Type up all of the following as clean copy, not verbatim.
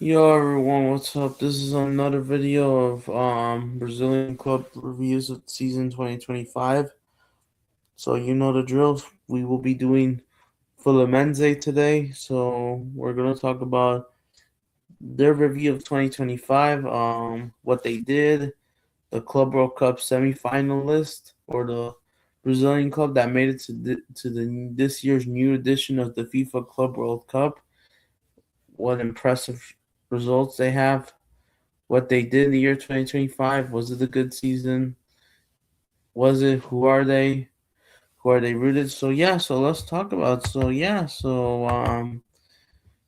Yo everyone, what's up? This is another video of Brazilian club reviews of season 2025. So you know the drill. We will be doing Fluminense today. So we're gonna talk about their review of 2025, what they did, the Club World Cup semi-finalist, or the Brazilian club that made it to this year's new edition of the FIFA Club World Cup. What impressive results they have, what they did in the year 2025. Was it a good season? Was it? Who are they? Who are they rooted? So let's talk about.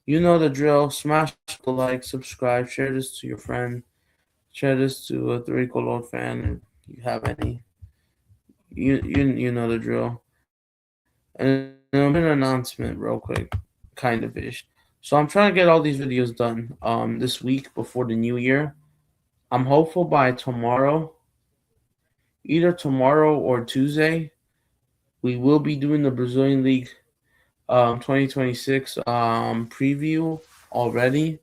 You know the drill. Smash the like, subscribe, share this to your friend, share this to a three color fan if you have any. You know the drill. And an announcement real quick, kind of ish. So I'm trying to get all these videos done this week before the new year. I'm hopeful by tomorrow, either tomorrow or Tuesday, we will be doing the Brazilian League 2026 preview already,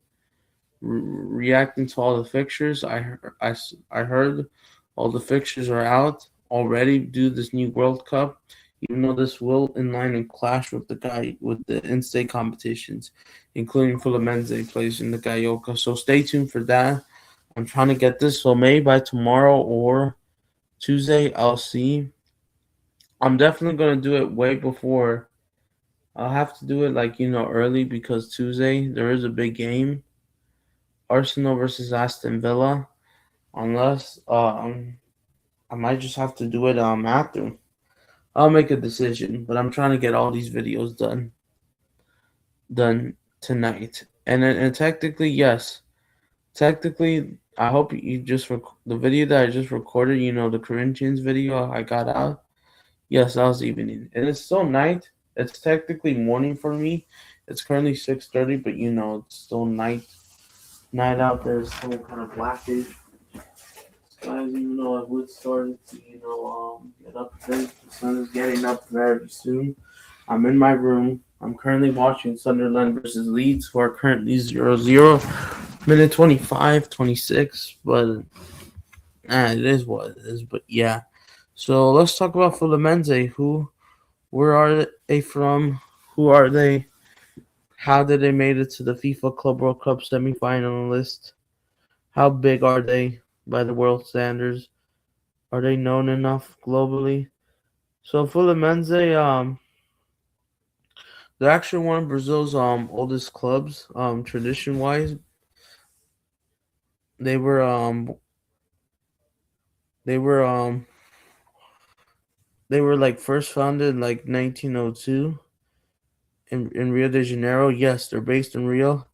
reacting to all the fixtures. I heard all the fixtures are out already due to this new World Cup, even though this will in line and clash with the in-state competitions, including Fluminense plays in the Gaioka. So stay tuned for that. I'm trying to get this, so maybe by tomorrow or Tuesday I'll see. I'm definitely gonna do it way before. I'll have to do it early because Tuesday there is a big game, Arsenal versus Aston Villa. Unless I might just have to do it after. I'll make a decision, but I'm trying to get all these videos done tonight. And technically, yes, technically I hope you just the video that I just recorded. You know the Corinthians video I got out. Yes, that was evening, and it's still night. It's technically morning for me. It's currently 6:30, but it's still night. Night out there is still kind of blackish. Guys, even though I would start to get up there, the sun is getting up very soon. I'm in my room. I'm currently watching Sunderland versus Leeds, who are currently 0-0, minute 25, 26. But it is what it is. But yeah. So let's talk about Fluminense. Where are they from? Who are they? How did they made it to the FIFA Club World Cup semi-finalist? How big are they by the world standards? Are they known enough globally? So Fluminense, they're actually one of Brazil's oldest clubs. Tradition wise, they were they were um they were like first founded in like 1902 in Rio de Janeiro. Yes, they're based in Rio,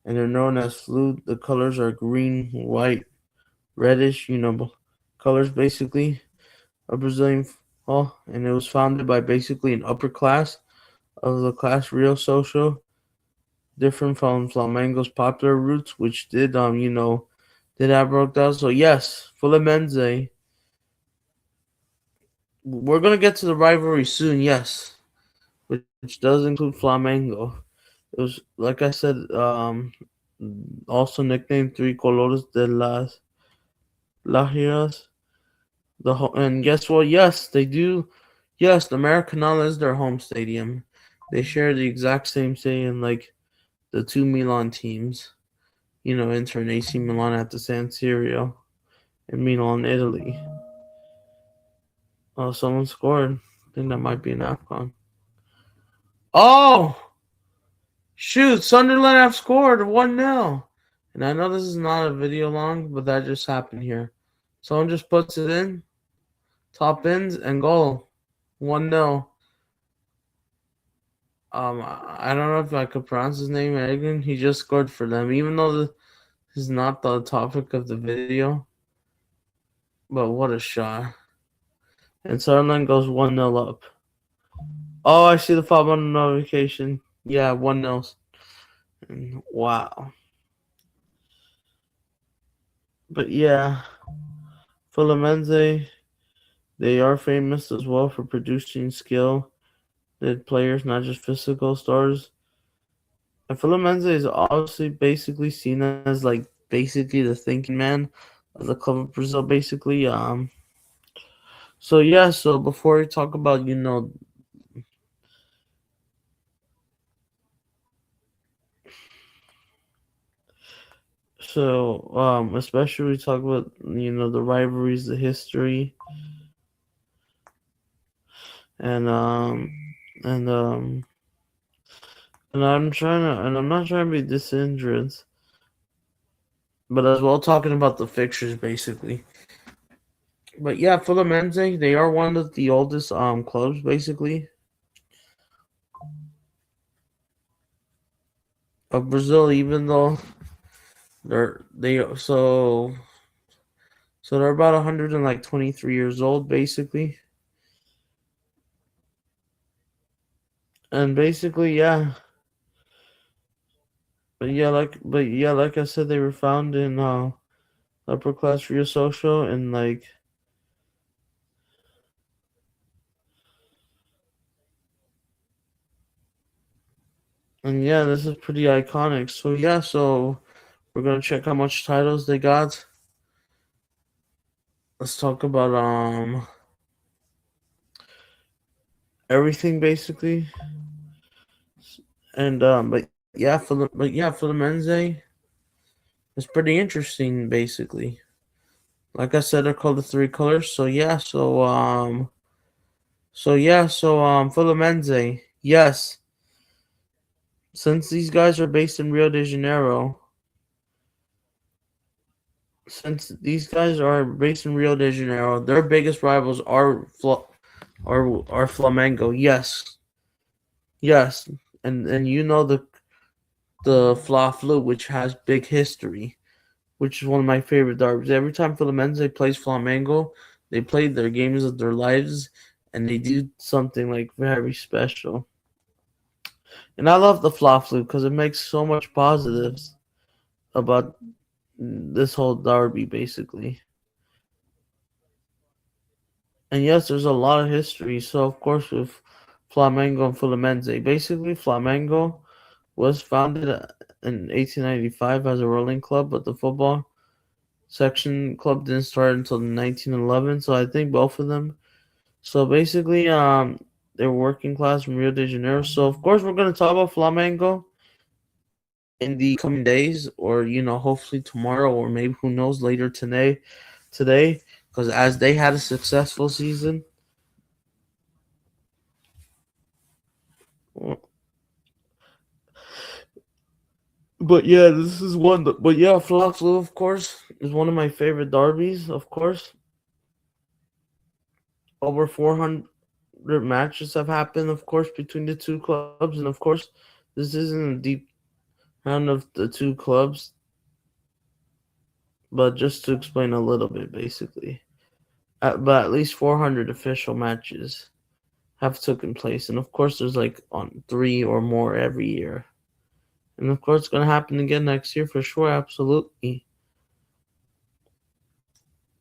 and they're known as Flu. The colors are green, white, reddish. Colors basically of Brazilian football, and it was founded by basically an upper class of the class Rio Social, different from Flamengo's popular roots, which did have broke down. So yes, Fluminense. We're gonna get to the rivalry soon. Yes, which does include Flamengo. It was like I said, also nicknamed Three Colores de las Lajeras. And guess what? Yes, they do. Yes, the Maracanã is their home stadium. They share the exact same stadium like the two Milan teams. Inter and AC Milan at the San Siro in Milan, Italy. Oh, someone scored. I think that might be an AFCON. Oh! Shoot, Sunderland have scored 1-0. And I know this is not a video long, but that just happened here. Someone just puts it in, top ends, and goal. 1-0. I don't know if I could pronounce his name again. He just scored for them, even though this is not the topic of the video. But what a shot. And Sunderland goes 1-0 up. Oh, I see the foul on notification. Yeah, 1-0. Wow. But yeah, Fluminense, they are famous as well for producing skill. Players, not just physical stars. And Fluminense is obviously basically seen as like basically the thinking man of the club of Brazil, basically. So yeah, so before we talk about especially we talk about the rivalries, the history, and and um and I'm not trying to be disingenuous, but as well talking about the fixtures basically. But yeah, Fluminense, they are one of the oldest clubs basically of Brazil, even though they're about 123 years old basically. And basically yeah, like I said, they were found in upper class Rio Social, and yeah, this is pretty iconic. So yeah, so we're gonna check how much titles they got. Let's talk about everything basically. And Fluminense is pretty interesting basically. Like I said, they're called the three colors. Fluminense, yes. Since these guys are based in Rio de Janeiro, their biggest rivals are Flamengo. Yes, yes, and the Fla Flu, which has big history, which is one of my favorite derbies. Every time Fluminense plays Flamengo, they play their games of their lives, and they do something like very special. And I love the Fla Flu because it makes so much positives about this whole derby, basically. And yes, there's a lot of history. So of course with Flamengo and Fluminense, basically Flamengo was founded in 1895 as a rolling club, but the football section club didn't start until 1911. So I think both of them. So basically, they're working class from Rio de Janeiro. So of course we're gonna talk about Flamengo in the coming days, or hopefully tomorrow, or maybe who knows later today, because as they had a successful season. But yeah, this is one. But yeah, Flu, of course, is one of my favorite derbies. Of course, over 400 matches have happened, of course, between the two clubs, and of course, this isn't a deep round of the two clubs, but just to explain a little bit, basically, but at least 400 official matches have taken place, and of course, there's like on three or more every year, and of course, it's gonna happen again next year for sure, absolutely.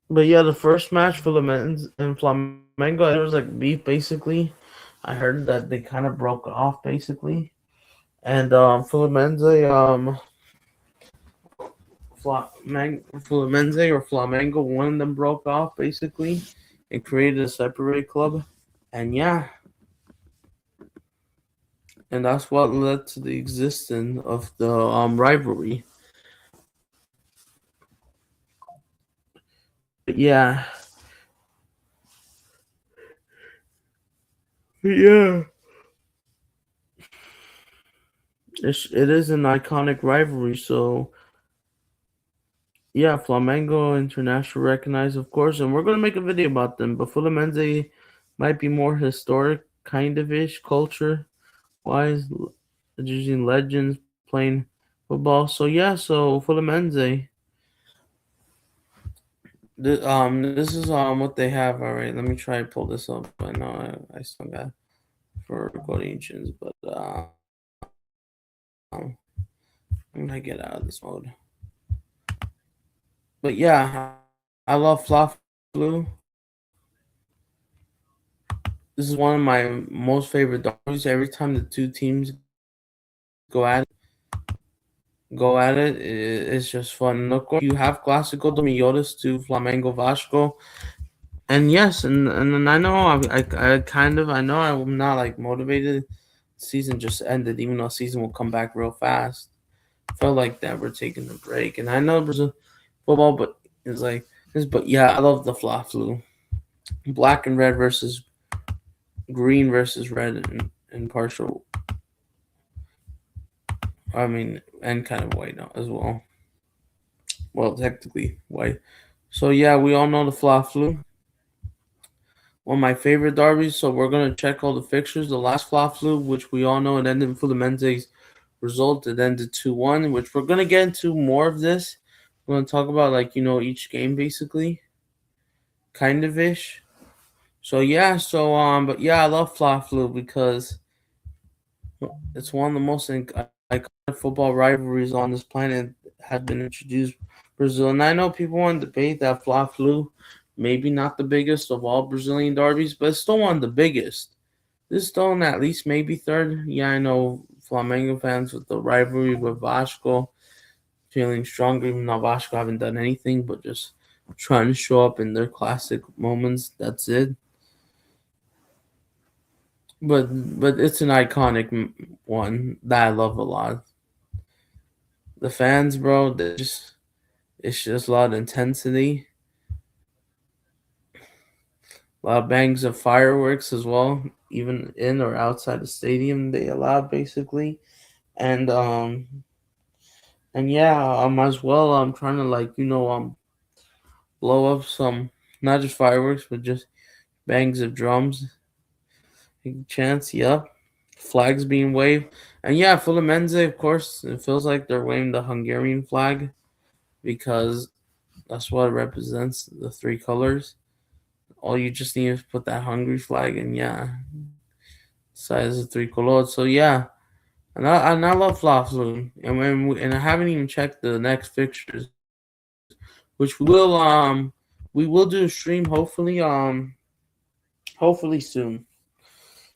But yeah, the first match for the men's and Flamengo, there was like beef basically. I heard that they kind of broke off basically, and Fluminense, Fluminense or Flamengo, one of them broke off basically, and created a separate club, and yeah, and that's what led to the existence of the rivalry. But yeah, it is an iconic rivalry, so yeah, Flamengo International recognized, of course, and we're gonna make a video about them. But Fluminense might be more historic, kind of ish, culture wise, using legends playing football. So yeah, so Fluminense, this is what they have. All right, let me try to pull this up. I know I still got for Corinthians, but I'm gonna get out of this mode. But yeah, I love Fla Flu. This is one of my most favorite derbies. Every time the two teams go at it, go at it. It's just fun. And of course, you have Clásico de Millones to Flamengo Vasco. And yes, and I know I kind of I know I'm not like motivated. Season just ended, even though season will come back real fast. Felt like that we're taking a break, and I know Brazil football, but it's like this. But yeah, I love the fla flu, black and red versus green versus red and partial. I mean, and kind of white as well. Well, technically white. So yeah, we all know the fla flu. One of my favorite derbies. So we're gonna check all the fixtures. The last fla flu, which we all know, it ended in Fluminense's result. It ended 2-1, which we're gonna get into more of this. We're gonna talk about like each game basically, kind of ish. So yeah, but yeah, I love fla flu because it's one of the most iconic football rivalries on this planet. Has been introduced Brazil, and I know people want to debate that fla flu, maybe not the biggest of all Brazilian derbies, but it's still one of the biggest. This is still in at least maybe third. Yeah, I know Flamengo fans with the rivalry with Vasco feeling stronger, even though Vasco haven't done anything but just trying to show up in their classic moments. That's it. But it's an iconic one that I love a lot. The fans, bro, it's just a lot of intensity, a lot of bangs of fireworks as well, even in or outside the stadium. They allow basically, and yeah, as well. I'm trying to like blow up some not just fireworks but just bangs of drums, chants. Yep, flags being waved, and yeah, Fluminense, of course, it feels like they're waving the Hungarian flag because that's what it represents, the three colors. All you just need is put that Hungary flag, and yeah, size of three colors. So yeah, and I love Fla-Flu, and I haven't even checked the next fixtures, which we will do a stream hopefully soon.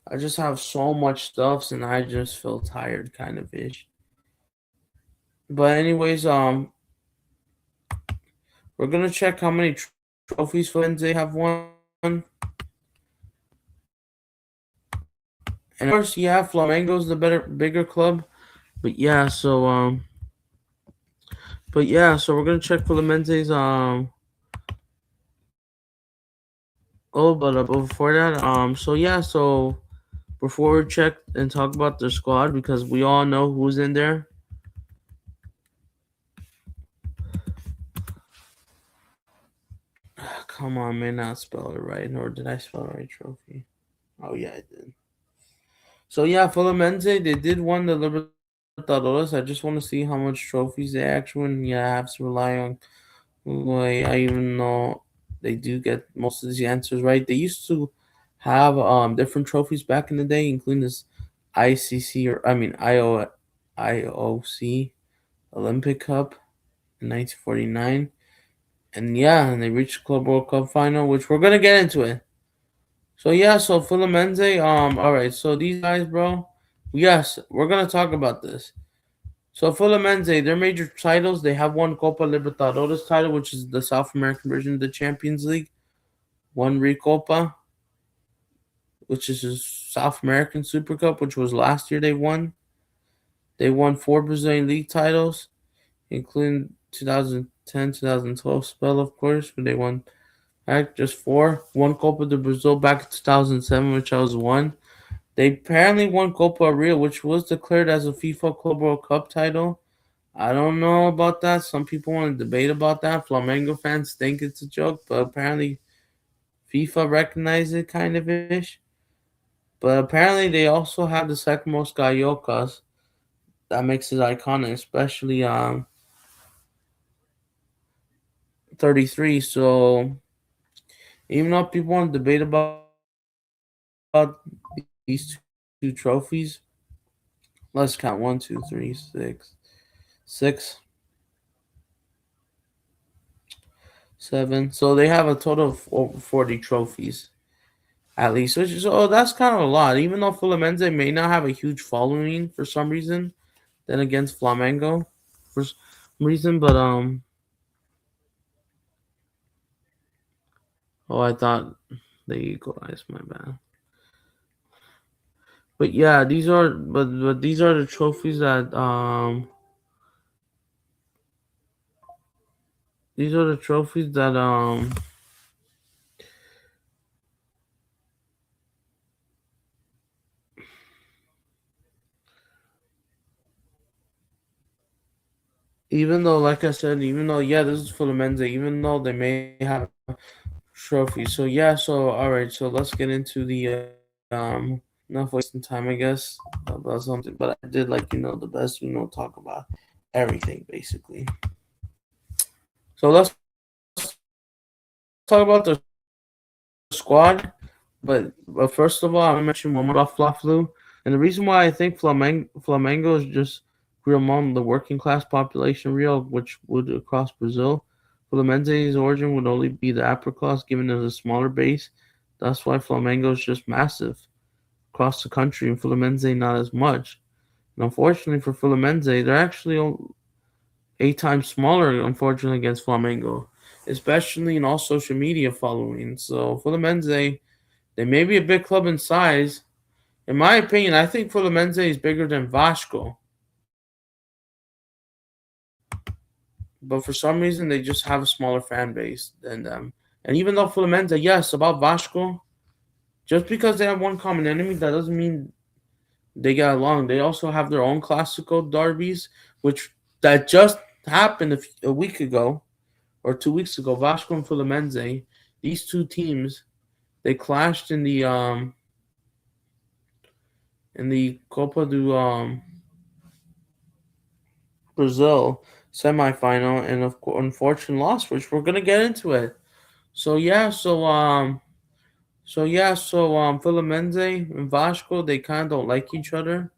I just have so much stuff, and I just feel tired, kind of ish. But anyways, we're gonna check how many trophies Fluminense have won. And of course, yeah, Flamengo's the bigger club. But yeah, so we're gonna check Fluminense's Oh, but before that, before we check and talk about their squad, because we all know who's in there. Come on, man, not spell it right, nor did I spell it right? Trophy. Oh yeah, I did. So yeah, Fluminense, they did win the Libertadores. I just want to see how much trophies they actually win. Yeah, I have to rely on. Well, I even know they do get most of these answers right. They used to have different trophies back in the day, including this ICC or I mean IOC Olympic Cup in 1949. And yeah, and they reached Club World Cup final, which we're gonna get into it. So yeah, so Fluminense, all right, so these guys, bro, yes, we're gonna talk about this. So Fluminense, their major titles, they have one Copa Libertadores title, which is the South American version of the Champions League. One Recopa, which is a South American Super Cup, which was last year they won. They won four Brazilian league titles, including 2010, 2012 spell, of course, where they won back just four. One Copa do Brazil back in 2007, which I was one. They apparently won Copa Rio, which was declared as a FIFA Club World Cup title. I don't know about that. Some people want to debate about that. Flamengo fans think it's a joke, but apparently FIFA recognizes it kind of ish. But apparently they also have the second most Gaiocas. That makes it iconic, especially 33. So even though people want to debate about these two trophies, let's count 1, 2, 3, 6, 7. So they have a total of over 40 trophies at least, which is that's kind of a lot. Even though Fluminense may not have a huge following for some reason, then against Flamengo. for some reason, but oh, I thought they equalized. My bad. But yeah, but these are the trophies that these are the trophies that even though, like I said, even though, yeah, this is Fluminense, even though they may have trophies. So yeah, so all right, so let's get into the enough wasting time, I guess, about something. But I did, like, the best, talk about everything basically. So let's talk about the squad. But first of all, I'm gonna mention one more about Fla-Flu, and the reason why I think Flamengo is just grew among the working class population of Rio, which would across Brazil. Fluminense's origin would only be the upper class, given as a smaller base. That's why Flamengo is just massive across the country, and Fluminense not as much. And unfortunately for Fluminense, they're actually 8 times smaller, unfortunately, against Flamengo, especially in all social media following. So Fluminense, they may be a big club in size. In my opinion, I think Fluminense is bigger than Vasco. But for some reason, they just have a smaller fan base than them. And even though Fluminense, yes, about Vasco, just because they have one common enemy, that doesn't mean they get along. They also have their own classical derbies, which that just happened a week ago or 2 weeks ago. Vasco and Fluminense, these two teams, they clashed in the Copa do Brazil semifinal, and of course, unfortunate loss, which we're gonna get into it. So yeah, Fluminense and Vasco, they kind of don't like each other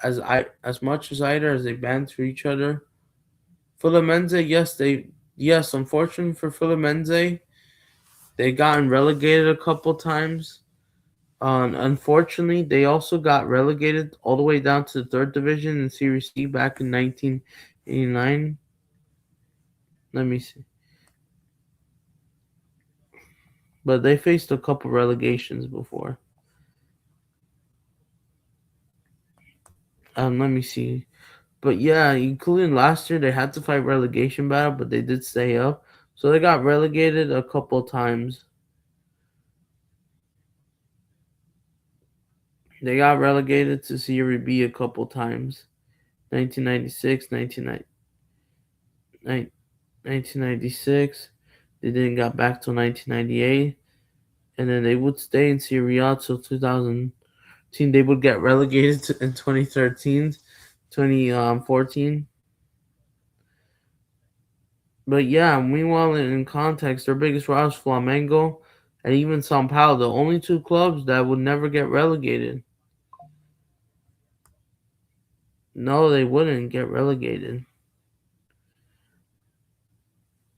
as much as either as they banter each other. Fluminense, yes, unfortunately for Fluminense, they gotten relegated a couple times. Unfortunately, they also got relegated all the way down to the third division in Series C back in 1989. Let me see. But they faced a couple relegations before. Let me see. But yeah, including last year, they had to fight relegation battle, but they did stay up. So they got relegated a couple times. They got relegated to Serie B a couple times. 1996, 1996. They didn't got back till 1998. And then they would stay in Serie A till 2010. They would get relegated in 2013, 2014. But yeah, meanwhile, in context, their biggest rivals, Flamengo and even São Paulo, the only two clubs that would never get relegated. No, they wouldn't get relegated.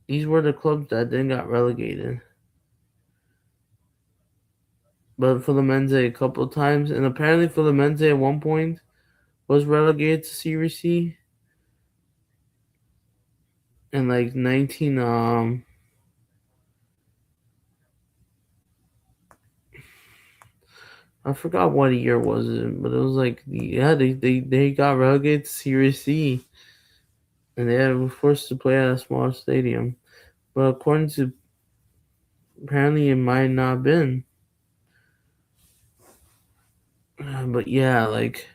These were the clubs that didn't got relegated. But Fluminense a couple of times, and apparently Fluminense at one point was relegated to Serie C in like 19 I forgot what year was it, but it was like they got relegated to Serie C, and they were forced to play at a smaller stadium. But according to apparently it might not have been. But yeah, like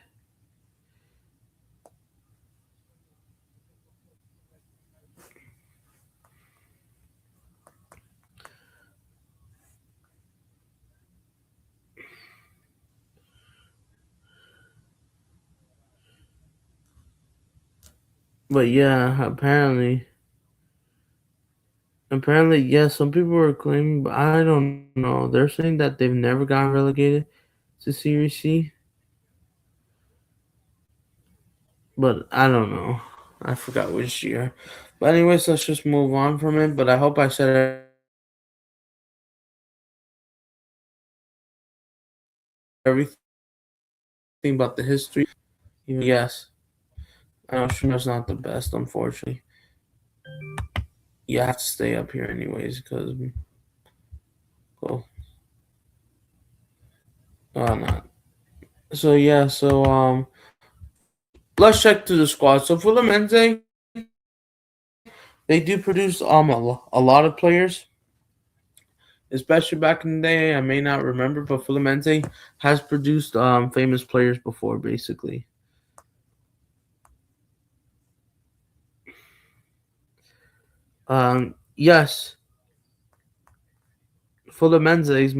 but yeah, apparently yes, some people were claiming, but I don't know. They're saying that they've never gotten relegated to Serie C, but I don't know. I forgot which year. But anyways, let's just move on from it. But I hope I said everything about the history. Yes. Streamer's not the best, unfortunately. You have to stay up here anyways, because well, not. So yeah, let's check to the squad. So Fluminense, they do produce a lot of players, especially back in the day. I may not remember, but Fluminense has produced famous players before, basically. Yes, Fluminense's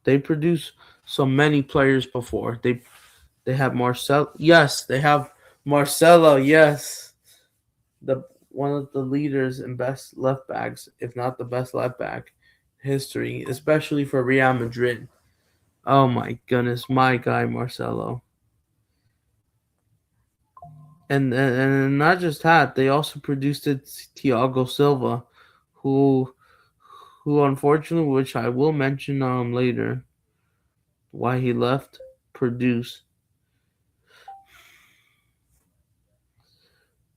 they produce so many players before. They have Marcel. Yes, they have Marcelo. Yes, the one of the leaders and best left backs, if not the best left back history, especially for Real Madrid. Oh my goodness, my guy Marcelo. And not just that, they also produced it Thiago Silva, who who unfortunately, which I will mention later, why he left, produce.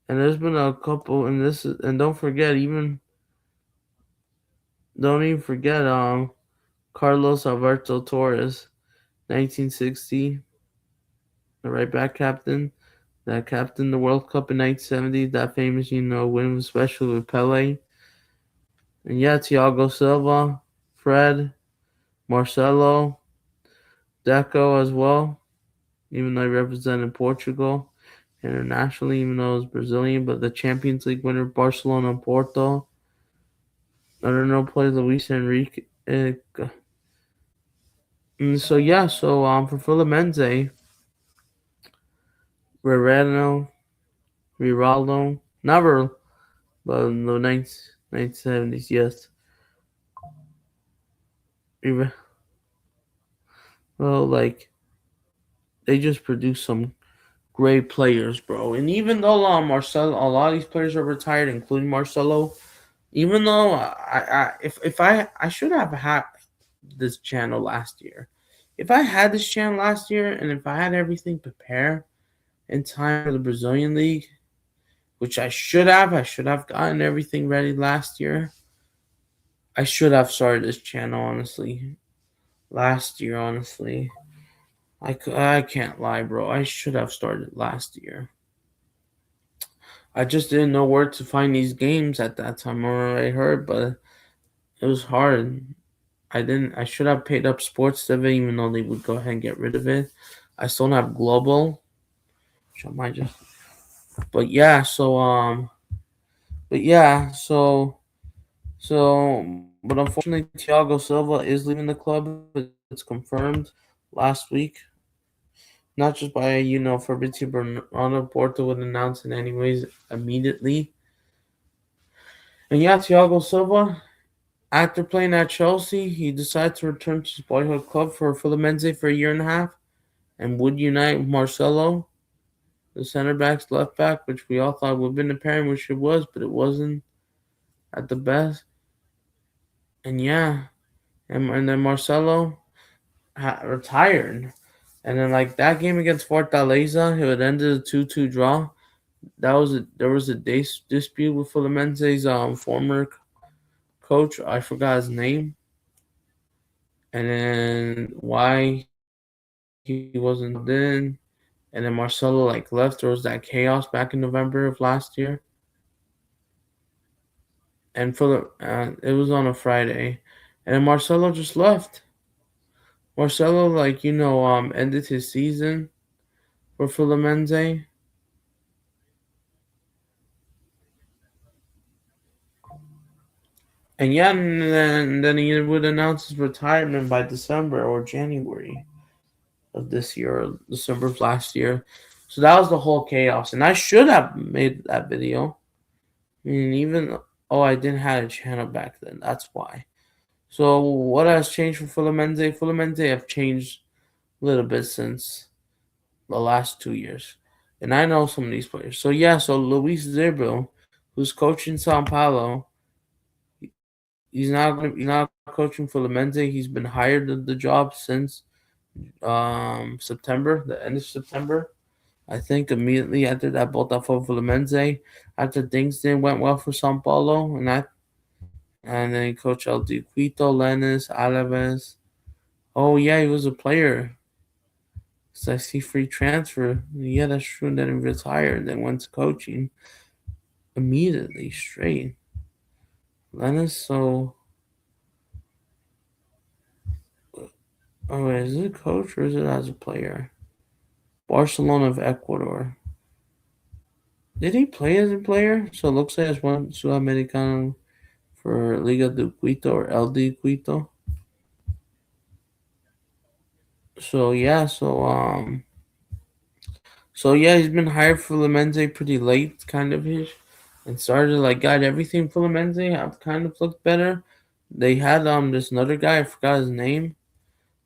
And there's been a couple, and don't even forget Carlos Alberto Torres, 1960, the right back captain that captained the World Cup in 1970, that famous win, especially with Pele. And yeah, Thiago Silva, Fred, Marcelo, Deco as well, even though he represented Portugal internationally, even though he was Brazilian, but the Champions League winner Barcelona and Porto. I don't know, played Luis Enrique. So yeah, for Fluminense, Rereno, Riraldo, never, but in the 1970s, yes. Well, like they just produced some great players, bro. And even though Marcelo, a lot of these players are retired, including Marcelo. Even though if I should have had this channel last year. If I had this channel last year, and if I had everything prepared in time for the Brazilian League, which I should have gotten everything ready last year. I should have started this channel, honestly. Last year, honestly. I can't lie, bro. I should have started last year. I just didn't know where to find these games at that time. I heard, but it was hard. I should have paid up Sports TV, even though they would go ahead and get rid of it. I still don't have Global, which I might just. But yeah, but yeah, but unfortunately, Thiago Silva is leaving the club. It's confirmed last week. Not just by Fabrizio Bernardo, Porto would announce it anyways immediately. And yeah, Thiago Silva, after playing at Chelsea, he decided to return to his boyhood club for Fluminense for a year and a half, and would unite with Marcelo, the center back's left back, which we all thought would have been the pairing, which it was, but it wasn't at the best. And yeah, and then Marcelo retired. And then like that game against Fortaleza, it would end in a 2-2 draw. There was a dispute with Fluminense's former coach. I forgot his name. And then why he wasn't in. And then Marcelo like left. There was that chaos back in November of last year. And it was on a Friday. And then Marcelo just left. Marcelo ended his season for Fluminense. And yeah, and then he would announce his retirement by December or January of this year, or December of last year. So that was the whole chaos. And I should have made that video. I mean, I didn't have a channel back then. That's why. So what has changed for Fluminense? Fluminense have changed a little bit since the last 2 years. And I know some of these players. So yeah, Luis Zerbil, who's coaching Sao Paulo, he's not coaching Fluminense. He's been hired the job since September, the end of September. I think immediately after that, Botafogo Fluminense, after things didn't went well for São Paulo, and then he coached El Quito, Lenis, Alaves. Oh yeah, he was a player. So I see free transfer. Yeah, that's true. And then he retired, then went to coaching immediately straight. Lenis, so oh, wait, is it a coach or is it as a player? Barcelona of Ecuador. Did he play as a player? So it looks like it's one Sudamericano for Liga de Quito or LD Quito. So yeah, so yeah, he's been hired for Fluminense pretty late, kind of ish, and started like got everything Fluminense have kind of looked better. They had this another guy, I forgot his name.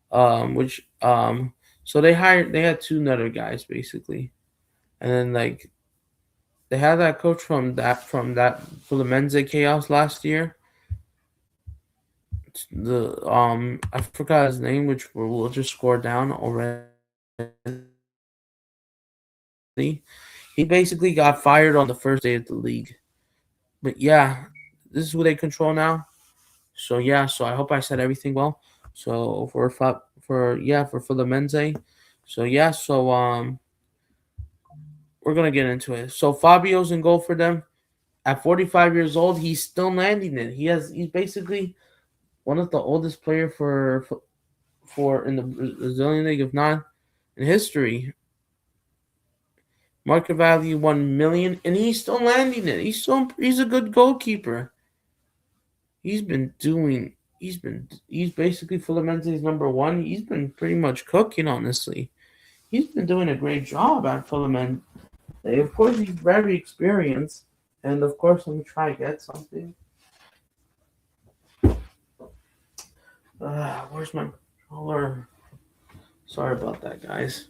Which so they had two other guys basically, and then like they had that coach from that Fluminense chaos last year. The I forgot his name, which we'll just score down already. He basically got fired on the first day of the league. But yeah, this is who they control now. So yeah, so I hope I said everything well. For Fluminense. So yeah, we're gonna get into it. So Fabio's in goal for them. At 45 years old, he's still landing it. He's basically one of the oldest player for in the Brazilian league, if not in history. Market value 1 million, and he's still landing it. He's a good goalkeeper. He's basically Fluminense's number one. He's been pretty much cooking, honestly. He's been doing a great job at Fluminense. Of course, he's very experienced, and of course, let me try to get something. Where's my controller? Sorry about that, guys.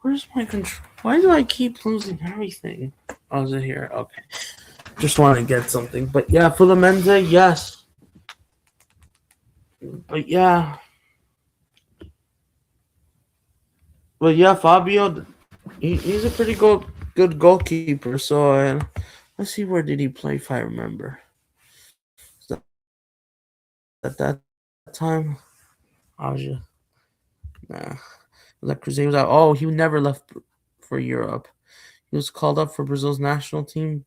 Where's my control? Why do I keep losing everything? Oh, is it here? Okay. Just want to get something. But yeah, Fluminense, yes. But yeah. But yeah, Fabio, he's a pretty good goalkeeper. So let's see, where did he play, if I remember. At that time, I was just, nah. That Crusade was out. Oh, he never left for Europe. He was called up for Brazil's national team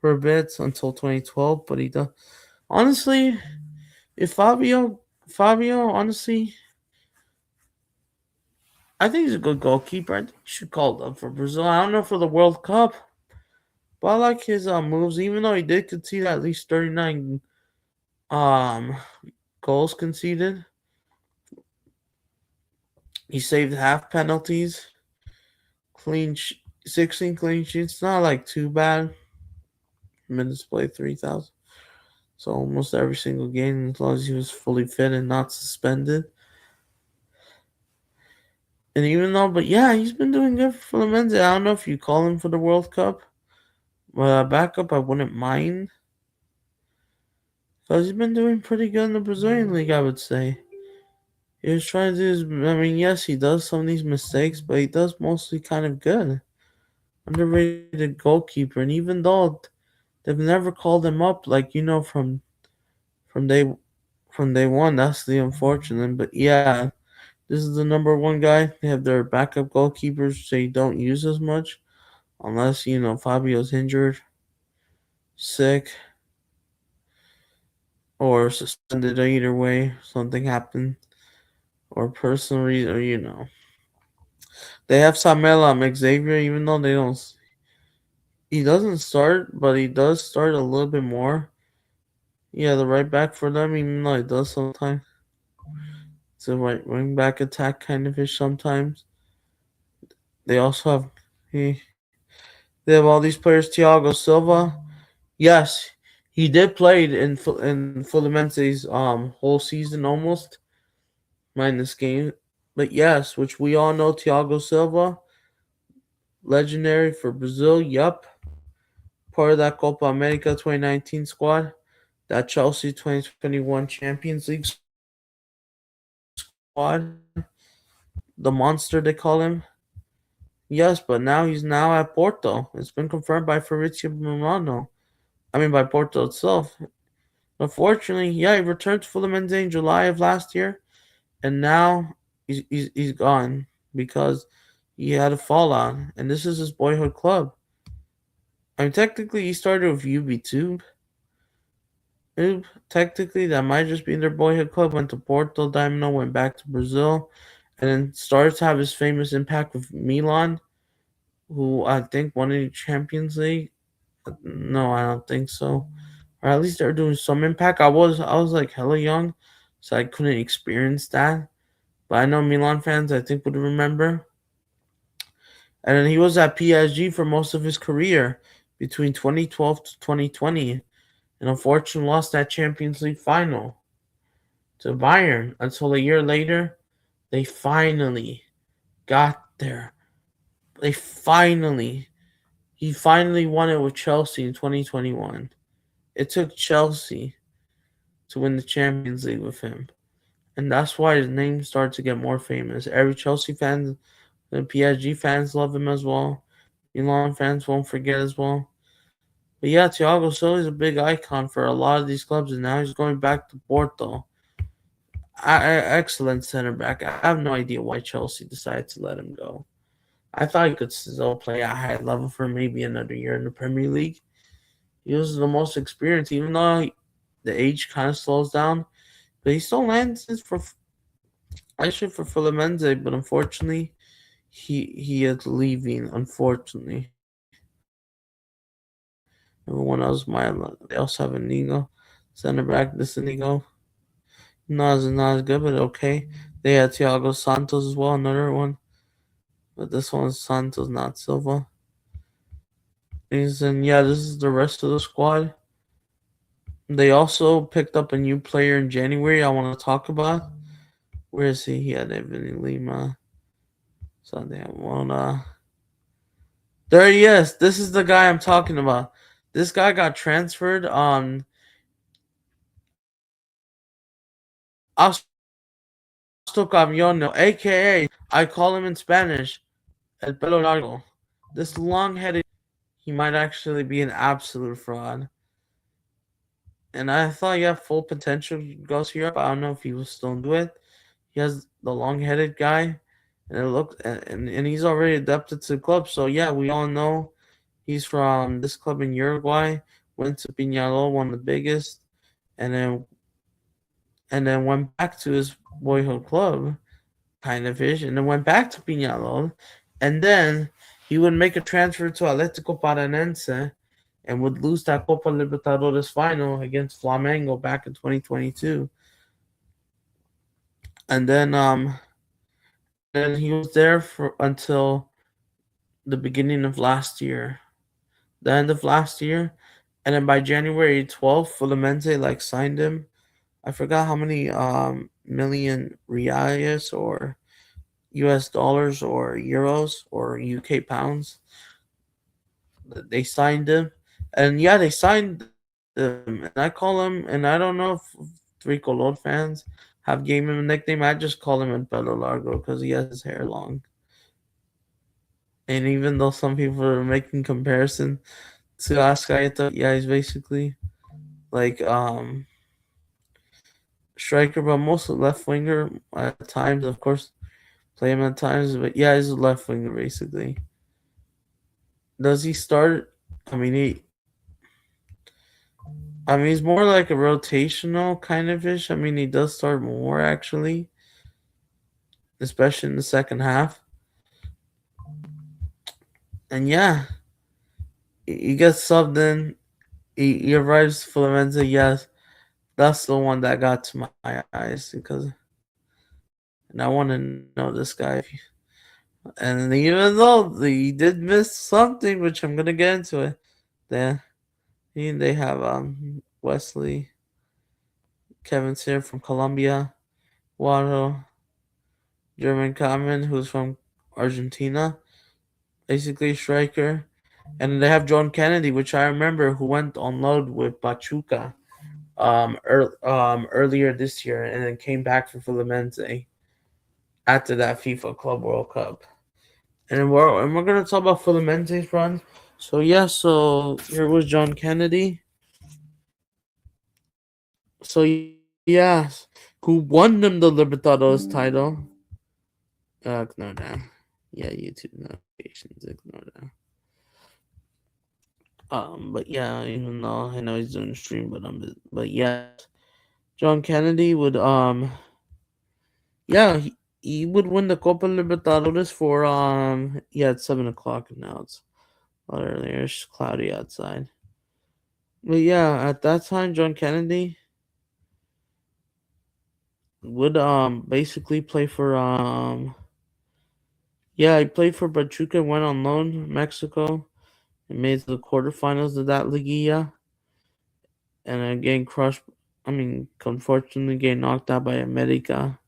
for a bit until 2012, but he does. Honestly, if Fabio, honestly, I think he's a good goalkeeper. I think he should call up for Brazil. I don't know for the World Cup, but I like his moves. Even though he did concede at least 39 um goals conceded, he saved half penalties, 16 clean sheets. Not like too bad. Minutes played 3,000. So almost every single game, as long as he was fully fit and not suspended. And even though, but yeah, he's been doing good for Fluminense. I don't know if you call him for the World Cup. But backup, I wouldn't mind. Because he's been doing pretty good in the Brazilian league, I would say. He was trying to do his, I mean, yes, he does some of these mistakes, but he does mostly kind of good. Underrated goalkeeper. And even though they've never called him up, like, from day from day one, that's the unfortunate. But yeah, this is the number one guy. They have their backup goalkeepers they don't use as much. Unless, Fabio's injured, sick, or suspended either way. Something happened. Or personal reason, or. They have Samuel Xavier, even though they don't. He doesn't start, but he does start a little bit more. Yeah, the right back for them, even though he does sometimes. It's a right wing back attack kind of ish sometimes. They also have they have all these players. Thiago Silva, yes, he did play in Fluminense's whole season almost minus game, but yes, which we all know Thiago Silva, legendary for Brazil. Yup, part of that Copa America 2019 squad, that Chelsea 2021 Champions League squad. the monster they call him. Yes, but now he's now at Porto. It's been confirmed by Fabrizio Romano. I mean, by Porto itself. Unfortunately, yeah, he returned to Fluminense in July of last year, and now he's gone because he had a fallout, and this is his boyhood club. I mean, technically, he started with UB2. Technically, that might just be their boyhood club. Went to Porto, Dynamo, went back to Brazil, and then started to have his famous impact with Milan, who I think won the Champions League. No, I don't think so. Or at least they're doing some impact. I was like hella young, so I couldn't experience that. But I know Milan fans I think would remember. And then he was at PSG for most of his career between 2012 to 2020, and unfortunately lost that Champions League final to Bayern until a year later they finally got there. They finally he finally won it with Chelsea in 2021. It took Chelsea to win the Champions League with him. And that's why his name started to get more famous. Every Chelsea fan, the PSG fans love him as well. Milan fans won't forget as well. But yeah, Thiago Silva is a big icon for a lot of these clubs, and now he's going back to Porto. Excellent center back. I have no idea why Chelsea decided to let him go. I thought he could still play at a high level for maybe another year in the Premier League. He was the most experienced, even though the age kind of slows down. But he still lands for actually for Fluminense, but unfortunately, he is leaving. Unfortunately, everyone else might. They also have Inigo, center back. This Inigo, not as good, but okay. They had Thiago Santos as well, another one, but this one's Santos, not Silva. And yeah, this is the rest of the squad. They also picked up a new player in January. I want to talk about. Where is he? He had Evan Lima. So they have one. There he is. This is the guy I'm talking about. This guy got transferred on Asto Camiono, aka I call him in Spanish El Pelo Largo. This long-headed, he might actually be an absolute fraud. And I thought he had full potential to go to Europe. I don't know if he will still do it. He has the long-headed guy, and it looked and he's already adapted to the club. So yeah, we all know he's from this club in Uruguay. Went to Peñarol, one of the biggest, and then went back to his boyhood club, kind of ish, and then went back to Peñarol, and then he would make a transfer to Atlético Paranense and would lose that Copa Libertadores final against Flamengo back in 2022. And then he was there for until the beginning of last year, the end of last year, and then by January 12th, Fluminense like signed him. I forgot how many million reais or US dollars or euros or UK pounds they signed him. And yeah, they signed him. And I call him, and I don't know if three Color fans have gave him a nickname. I just call him El Pelo Largo because he has his hair long. And even though some people are making comparison to Ascaeta, yeah, he's basically like striker, but mostly left winger at times. Of course, play him at times, but yeah, he's a left winger basically. Does he start? I mean, he. I mean, he's more like a rotational kind of ish. I mean, he does start more actually, especially in the second half. And yeah, he gets subbed in. He arrives for Fluminense. Yes, that's the one that got to my eyes because, and I want to know this guy. And even though he did miss something, which I'm gonna get into it, there they have Wesley, Kevin's here from Colombia, Wado, German Common, who's from Argentina, basically striker. And they have John Kennedy, which I remember, who went on loan with Pachuca earlier this year and then came back for Fluminense. after that FIFA Club World Cup. And we're gonna talk about Fluminense's run. So yeah, so here was John Kennedy. So yeah, who won them the Libertadores title? Ignore that. Yeah, YouTube notifications. Ignore that. But yeah, even though I know he's doing a stream, but yes, John Kennedy would yeah, he would win the Copa Libertadores for yeah, it's 7 o'clock now. It's a lot earlier. It's cloudy outside. But yeah, at that time, John Kennedy would basically play for yeah, he played for Pachuca, went on loan Mexico, and made to the quarterfinals of that Liguilla, and again crushed. I mean, unfortunately, getting knocked out by America.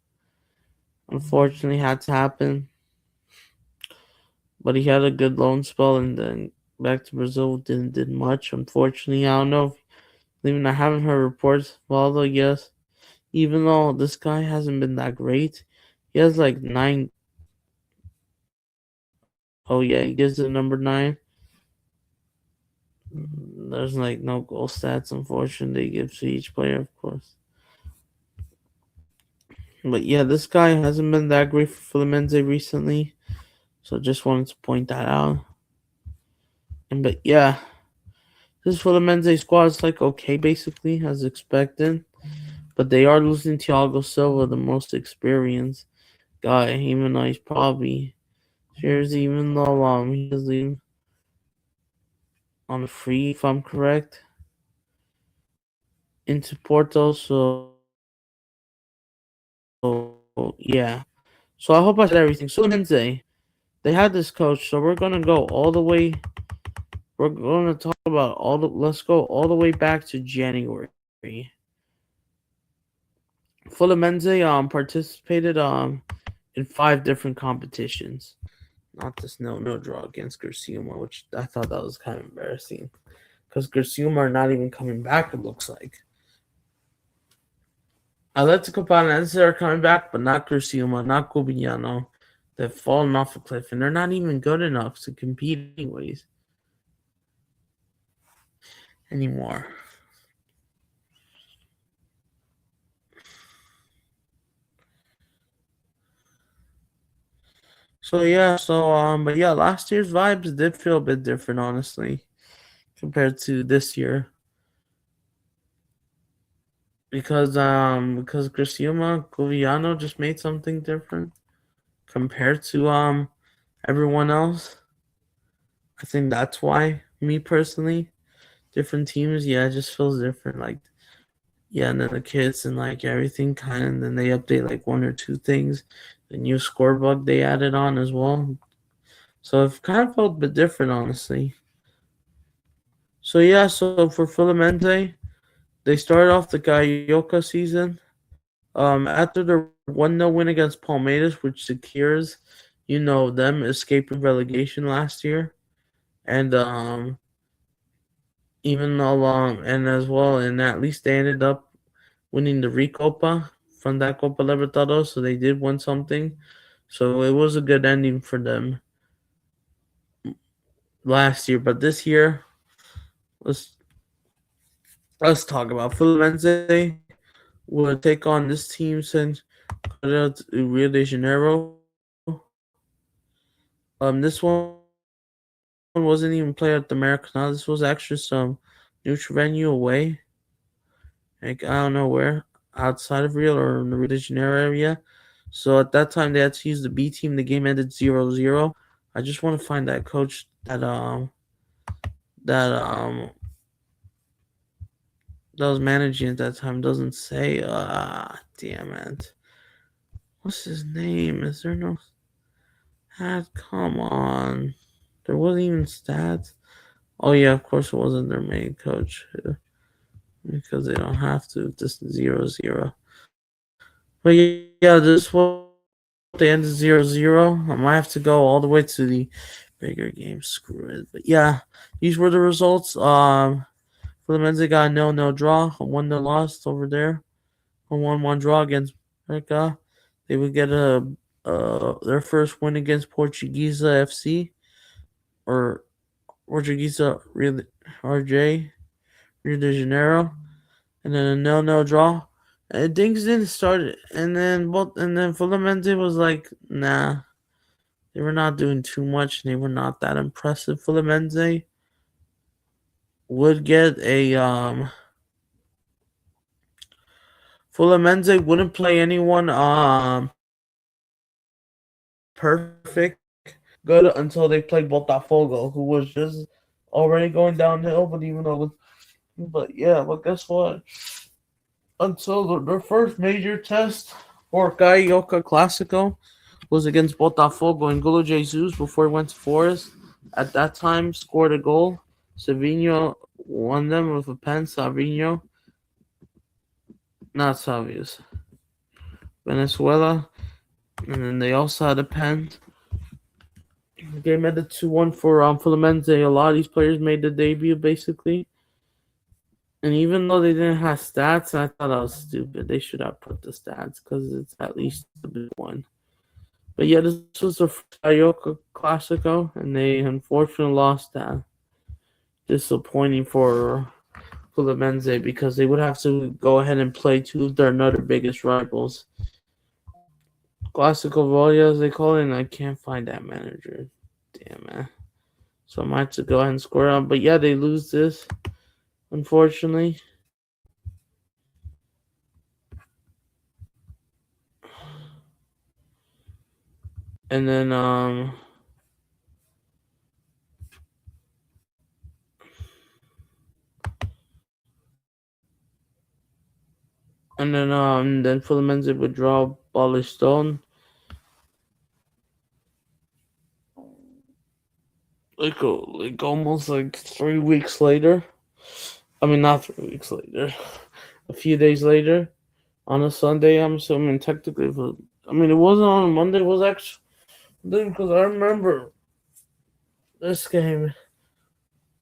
Unfortunately, had to happen, but he had a good loan spell, and then back to Brazil didn't did much. Unfortunately, I don't know. Even I haven't heard reports. Although yes, even though this guy hasn't been that great, he has like 9. Oh yeah, he gives the number 9. There's like no goal stats, unfortunately, they give to each player, of course. But yeah, this guy hasn't been that great for Fluminense recently, so just wanted to point that out. And but yeah, this Fluminense squad is like okay, basically as expected, but they are losing Thiago Silva, the most experienced guy, even though he's probably shares, even though he is leaving on a free, if I'm correct, into Porto. So yeah. So I hope I said everything. So Fluminense, they had this coach, so we're gonna go all the way. We're gonna talk about all the. Let's go all the way back to January. Fluminense participated in 5 different competitions. Not this no draw against Criciúma, which I thought that was kind of embarrassing, because Criciúma are not even coming back. It looks like Atletico Paranaense are coming back, but not Criciúma, not Cobiano. They've fallen off a cliff, and they're not even good enough to compete anyways anymore. So yeah, but yeah, last year's vibes did feel a bit different, honestly, compared to this year. Because Criciúma, Coviano just made something different compared to everyone else. I think that's why, me personally, different teams, yeah, it just feels different. Like yeah, and then the kids and like everything kind of, and then they update like 1 or 2 things. The new score bug they added on as well. So it kind of felt a bit different, honestly. So yeah, so for Fluminense, they started off the Carioca season. After their 1-0 win against Palmeiras, which secures, them escaping relegation last year, and even though and as well, and at least they ended up winning the Recopa from that Copa Libertadores, so they did win something. So it was a good ending for them last year. But this year, let's let's talk about Fluminense. Will take on this team since Rio de Janeiro. This one wasn't even played at the Maracanã. This was actually some neutral venue away. Like I don't know where, outside of Rio or in the Rio de Janeiro area. So at that time they had to use the B team. The game ended 0-0. I just want to find that coach that that was managing at that time. Doesn't say. Damn it. What's his name? Is there no? Come on. There wasn't even stats. Oh yeah, of course it wasn't their main coach, because they don't have to. This 0-0. But yeah, this is what they ended 0-0. I might have to go all the way to the bigger game. Screw it. But yeah, these were the results. For the men's, they got a 0-0 draw, a 1-0 loss over there, a 1-1 draw against America. They would get a their first win against Portuguesa FC or Portuguesa RJ Rio de Janeiro, and then a 0-0 draw. And things didn't start, and then Fluminense was like, nah, they were not doing too much, and they were not that impressive. Fluminense would get a Fluminense wouldn't play anyone perfect good until they played Botafogo, who was just already going downhill. But guess what? Until their first major test for Carioca Clásico was against Botafogo, and Golo Jesus, before he went to Forest, at that time scored a goal. Savinho won them with a pen. Not Savius, Venezuela, and then they also had a pen. The game ended 2-1 for Fluminense. A lot of these players made the debut, basically. And even though they didn't have stats, I thought that was stupid. They should have put the stats because it's at least a big one. But yeah, this was the Carioca Clásico, and they unfortunately lost that. Disappointing for Fluminense because they would have to go ahead and play two of their another biggest rivals. Clásico Volia, as they call it, and I can't find that manager. Damn, man. So I might have to go ahead and score on. But yeah, they lose this, unfortunately. And then then Fluminense would draw Ballestone. Like almost like 3 weeks later. I mean, not 3 weeks later. A few days later, on a Sunday. I'm assuming technically, it wasn't on a Monday. It was actually because I remember this game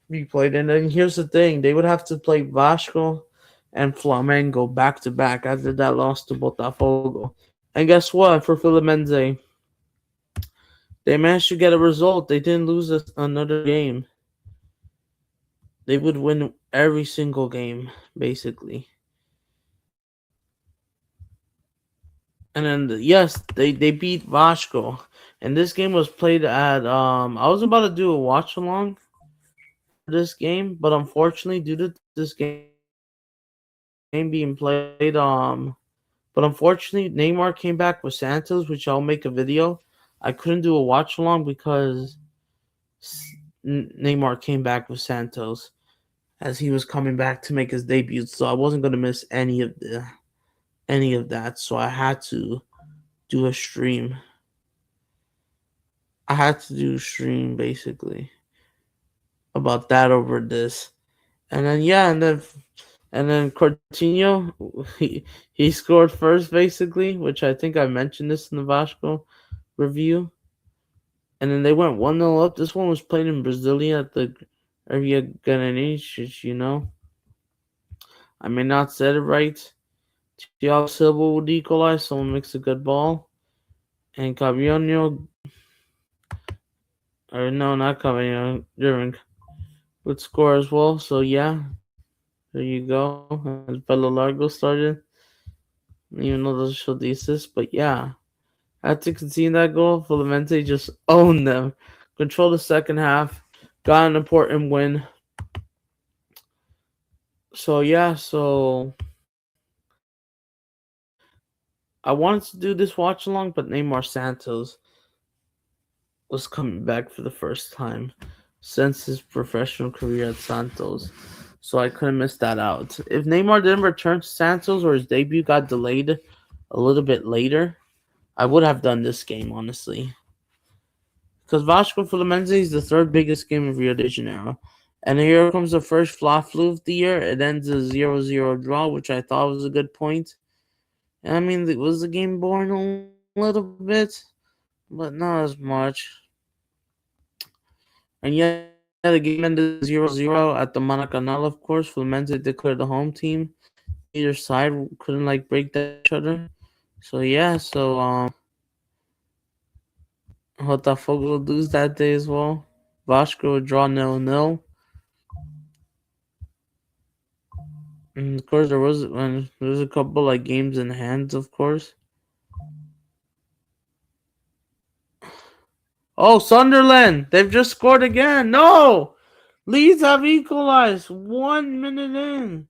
we played, and then here's the thing: they would have to play Vasco and Flamengo back to back after that loss to Botafogo. And guess what? For Fluminense, they managed to get a result. They didn't lose another game. They would win every single game, basically. And then yes, they beat Vasco. And this game was played at I was about to do a watch along for this game, but unfortunately due to this game being played but unfortunately Neymar came back with Santos, which I'll make a video. I couldn't do a watch along because Neymar came back with Santos as he was coming back to make his debut, so I wasn't going to miss any of that, so I had to do a stream. I had to do a stream basically about that over this. And then Coutinho, he scored first basically, which I think I mentioned this in the Vasco review. And then they went 1-0 up. This one was played in Brasilia at the Area Gananiche, I may not said it right. Thiago Silva would equalize. Someone makes a good ball. And Caballero, or no, not Caballero, During would score as well. So yeah, there you go. As Belo Largo started, even though those show the assist, but yeah, after conceding that goal, Fluminense just owned them, controlled the second half, got an important win. So yeah, I wanted to do this watch along, but Neymar Santos was coming back for the first time since his professional career at Santos. So I couldn't miss that out. If Neymar didn't return to Santos or his debut got delayed a little bit later, I would have done this game, honestly. Because Vasco Fluminense is the third biggest game of Rio de Janeiro. And here comes the first flu of the year. It ends a 0-0 draw, which I thought was a good point. And I mean, it was the game boring a little bit, but not as much. And yeah, the game ended 0-0 at the Maracanã, of course. Fluminense declared the home team. Either side couldn't break each other. So yeah, Botafogo would lose that day as well. Vasco would draw 0-0. And of course, there was a couple like games in hands. Of course. Oh, Sunderland! They've just scored again. No, Leeds have equalized 1 minute in.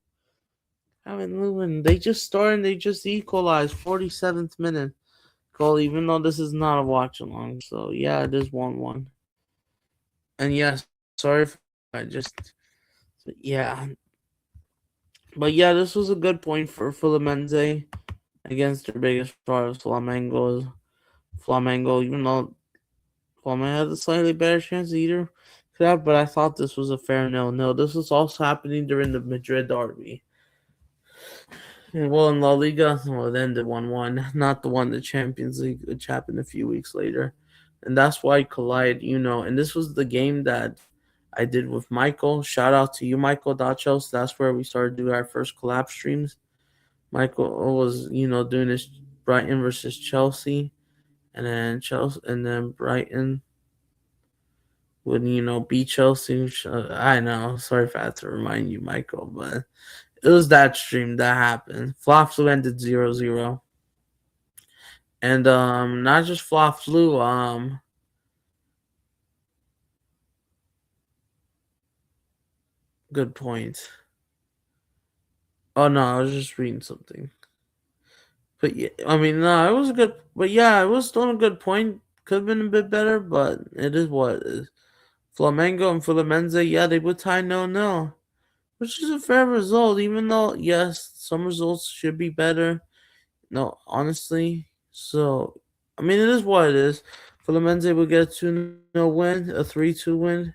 Haven't Lewin. They just started. And they just equalized 47th minute goal. Even though this is not a watch along, so yeah, it is 1-1. And yeah, sorry if I just yeah, but yeah, this was a good point for Fluminense against their biggest rival, Flamengo. Flamengo, even though Flamengo had a slightly better chance either could have, but I thought this was a fair 0-0. This was also happening during the Madrid derby. And well, in La Liga, well, it ended 1-1, not the one the Champions League, which happened a few weeks later. And that's why Collide, and this was the game that I did with Michael. Shout out to you, Michael Dachos. That's where we started doing our first collab streams. Michael was, doing this Brighton versus Chelsea, and then Brighton would, beat Chelsea. I know. Sorry if I had to remind you, Michael, but it was that stream that happened. Flop Flu ended 0-0. And not just Flop Flu, good point. Oh no, I was just reading something. But yeah, I mean, no, it was a good. But yeah, it was still a good point. Could have been a bit better, but it is what it is. Flamengo and Fluminense, yeah, they would tie 0-0, which is a fair result. Even though, yes, some results should be better. No, honestly. So, I mean, it is what it is. Fluminense would get a 2-0 win, a 3-2 win,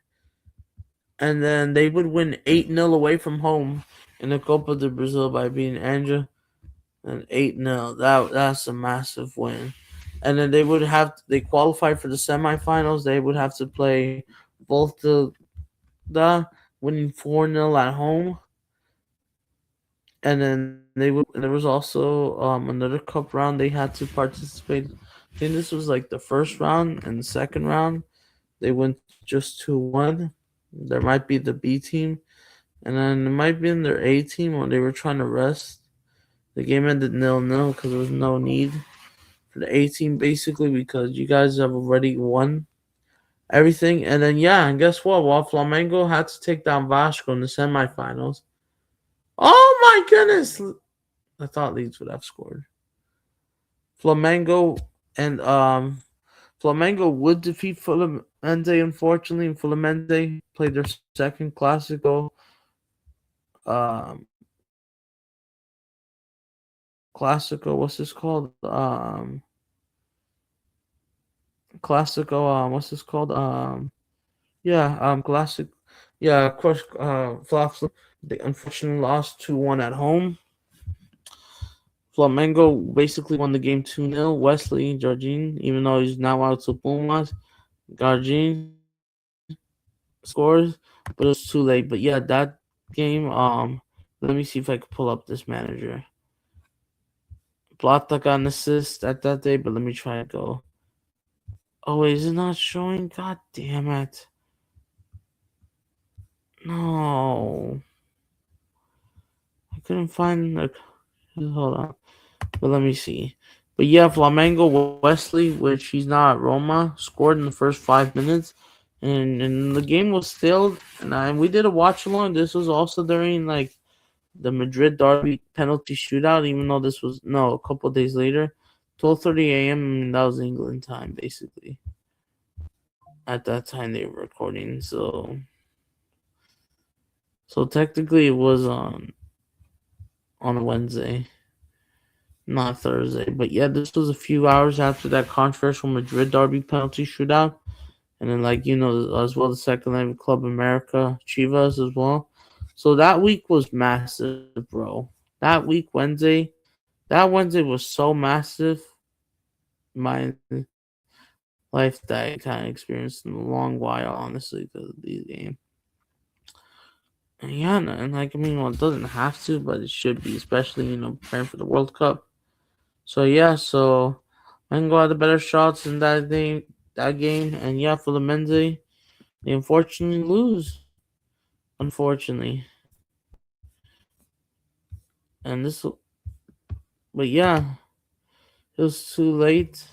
and then they would win 8-0 away from home in the Copa de Brazil by beating Anja. And 8-0. That's a massive win. And then they qualify for the semifinals. They would have to play both the winning 4-0 at home. And then there was also another cup round they had to participate. I think this was like the first round, and the second round they went just 2-1. There might be the B team, and then it might be in their A team when they were trying to rest. The game ended 0-0 because there was no need for the A team, basically, because you guys have already won everything. And then, yeah, and guess what? Well, Flamengo had to take down Vasco in the semifinals. Oh, my goodness. I thought Leeds would have scored. Flamengo and Flamengo would defeat Fluminense, unfortunately, and Fluminense played their second Classico. Um, Classico, what's this called? Classico, what's this called? Yeah, classic. Yeah, of course, Flops. They unfortunately lost 2-1 at home. Flamengo basically won the game 2-0. Wesley Jardine, even though he's now out to Pumas, Jardine scores, but it was too late. But yeah, that game, let me see if I can pull up this manager. Plata got an assist at that day, but let me try to go. Oh, wait, is it not showing? God damn it. No. I couldn't find the. Hold on. But let me see. But yeah, Flamengo Wesley, which he's now at Roma, scored in the first 5 minutes. And the game was still. And we did a watch along. This was also during like the Madrid derby penalty shootout, even though this was a couple of days later. 12:30 a.m. That was England time, basically. At that time they were recording, so technically it was on Wednesday, not Thursday. But yeah, this was a few hours after that controversial Madrid derby penalty shootout, and then as well the second leg of Club America Chivas as well. So that week was massive, bro. That Wednesday was so massive. My life that I kind of experienced in a long while, honestly, because of these games. Yeah, and I mean, well, it doesn't have to, but it should be, especially preparing for the World Cup. So yeah, so Mango had the better shots in that game. that game, and yeah, Fluminense, they unfortunately lose. Unfortunately, and this, but yeah, it was too late.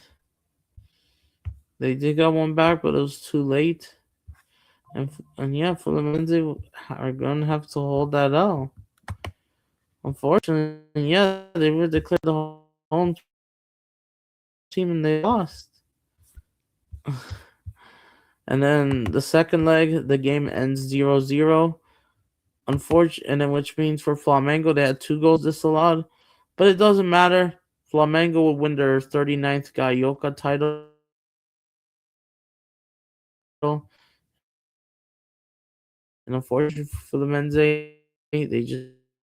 They did get one back, but it was too late. And yeah, Fluminense are gonna have to hold that L. Unfortunately, yeah, they were declared the home team and they lost. And then the second leg, the game ends 0-0. Unfortunately, and then which means for Flamengo, they had 2 goals disallowed. But it doesn't matter. Flamengo would win their 39th Gaioka title. And unfortunately for Fluminense, they